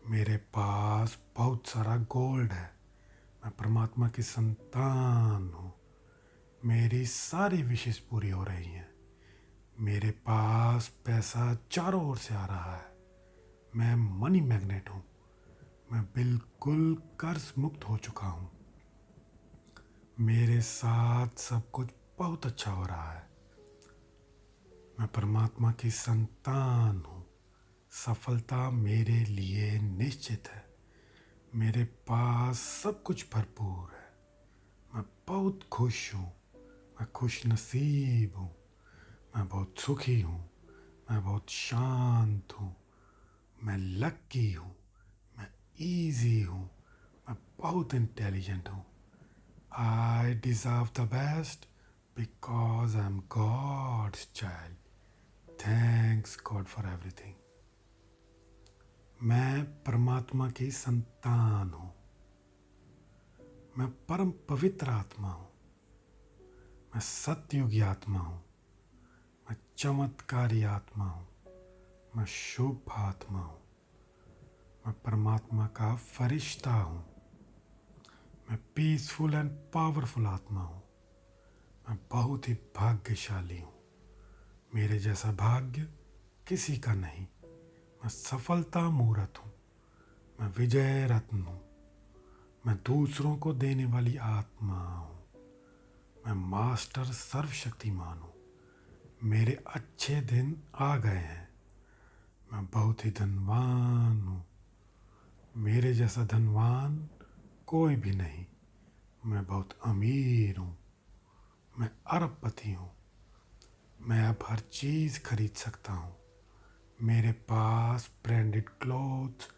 मेरे पास बहुत सारा गोल्ड है। मैं परमात्मा की संतान हूँ। मेरी सारी विशेष पूरी हो रही हैं। मेरे पास पैसा चारों ओर से आ रहा है। मैं मनी मैग्नेट हूँ। मैं बिल्कुल कर्ज मुक्त हो चुका हूँ। मेरे साथ सब कुछ बहुत अच्छा हो रहा है। मैं परमात्मा की संतान हूँ। सफलता मेरे लिए निश्चित है। मेरे पास सब कुछ भरपूर है। मैं बहुत खुश हूँ। मैं खुश नसीब हूँ। मैं बहुत सुखी हूँ। मैं बहुत शांत हूँ। मैं लकी हूँ। मैं इजी हूँ। मैं बहुत इंटेलिजेंट हूँ। I deserve the best because I am God's child. Thanks God for everything. मैं परमात्मा की संतान हूँ। मैं परम पवित्र आत्मा हूँ। मैं सतयुगी आत्मा हूँ। मैं चमत्कारी आत्मा हूँ। मैं शुभ आत्मा हूँ। मैं परमात्मा का फरिश्ता हूँ। मैं पीसफुल एंड पावरफुल आत्मा हूँ। मैं बहुत ही भाग्यशाली हूँ। मेरे जैसा भाग्य किसी का नहीं। मैं सफलता मूर्त हूँ। मैं विजय रत्न हूँ। मैं दूसरों को देने वाली आत्मा हूँ। मैं मास्टर सर्वशक्तिमान हूँ। मेरे अच्छे दिन आ गए हैं। मैं बहुत ही धनवान हूँ। मेरे जैसा धनवान कोई भी नहीं। मैं बहुत अमीर हूँ। मैं अरबपति हूँ। मैं अब हर चीज़ खरीद सकता हूँ। मेरे पास ब्रांडेड क्लोथ्स,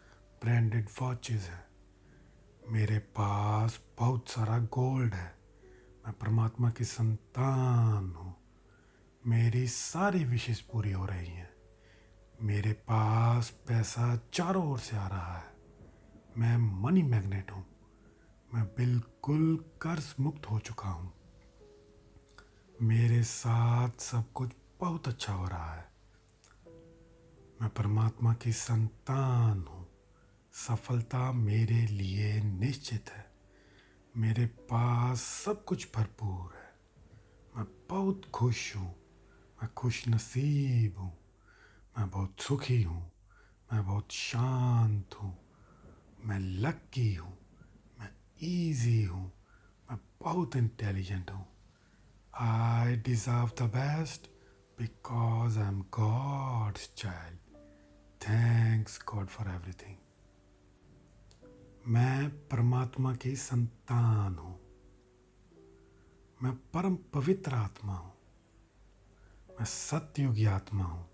ब्रांडेड वॉचेस है। मेरे पास बहुत सारा गोल्ड है। मैं परमात्मा की संतान हूँ। मेरी सारी विशेष पूरी हो रही हैं। मेरे पास पैसा चारों ओर से आ रहा है। मैं मनी मैग्नेट हूँ। मैं बिल्कुल कर्ज मुक्त हो चुका हूँ। मेरे साथ सब कुछ बहुत अच्छा हो रहा है। मैं परमात्मा की संतान हूँ। सफलता मेरे लिए निश्चित है। मेरे पास सब कुछ भरपूर है। मैं बहुत खुश हूँ। मैं खुश नसीब हूँ। मैं बहुत सुखी हूँ। मैं बहुत शांत हूँ। मैं लकी हूँ। मैं इजी हूँ। मैं बहुत इंटेलिजेंट हूँ। I deserve the best because I am God's child. Thanks God for everything. मैं परमात्मा की संतान हूँ। मैं परम पवित्र आत्मा हूँ। मैं सतयुगी आत्मा हूँ।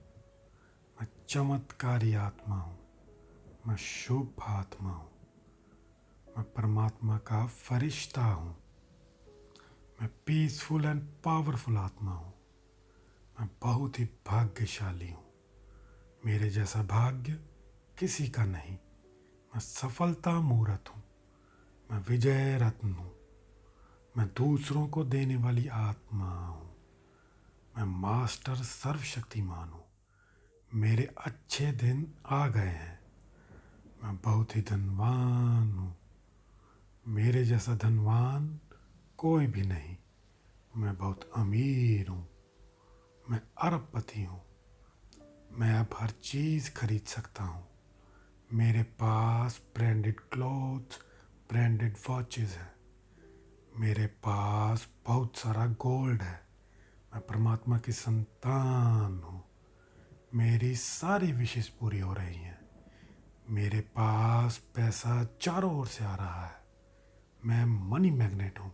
मैं चमत्कारी आत्मा हूँ। मैं शुभ आत्मा हूँ। मैं परमात्मा का फरिश्ता हूँ। मैं पीसफुल एंड पावरफुल आत्मा हूँ। मैं बहुत ही भाग्यशाली हूँ। मेरे जैसा भाग्य किसी का नहीं। मैं सफलता मूर्त हूँ। मैं विजय रत्न हूँ। मैं दूसरों को देने वाली आत्मा हूँ। मैं मास्टर सर्वशक्तिमान हूँ। मेरे अच्छे दिन आ गए हैं। मैं बहुत ही धनवान हूँ। मेरे जैसा धनवान कोई भी नहीं। मैं बहुत अमीर हूँ। मैं अरबपति हूँ। मैं अब हर चीज़ खरीद सकता हूँ। मेरे पास ब्रांडेड क्लोथ्स, ब्रांडेड वॉचेस है। मेरे पास बहुत सारा गोल्ड है। मैं परमात्मा की संतान हूँ। मेरी सारी विशेष पूरी हो रही हैं। मेरे पास पैसा चारों ओर से आ रहा है। मैं मनी मैग्नेट हूँ।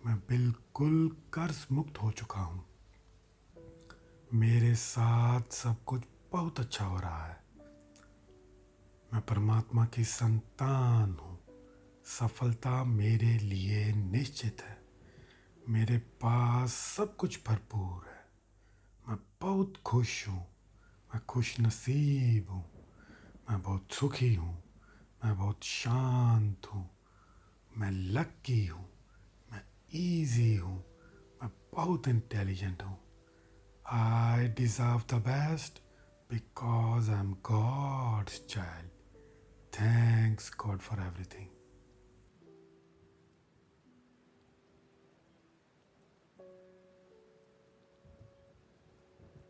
मैं बिल्कुल कर्ज मुक्त हो चुका हूँ। मेरे साथ सब कुछ बहुत अच्छा हो रहा है। मैं परमात्मा की संतान हूँ। सफलता मेरे लिए निश्चित है। मेरे पास सब कुछ भरपूर है। मैं बहुत खुश हूँ। मैं खुश नसीब हूँ। मैं बहुत सुखी हूँ। मैं बहुत शांत हूँ। मैं लकी हूँ। मैं इजी हूँ। मैं बहुत इंटेलिजेंट हूँ। I deserve the best because I am God's child. Thanks God for everything.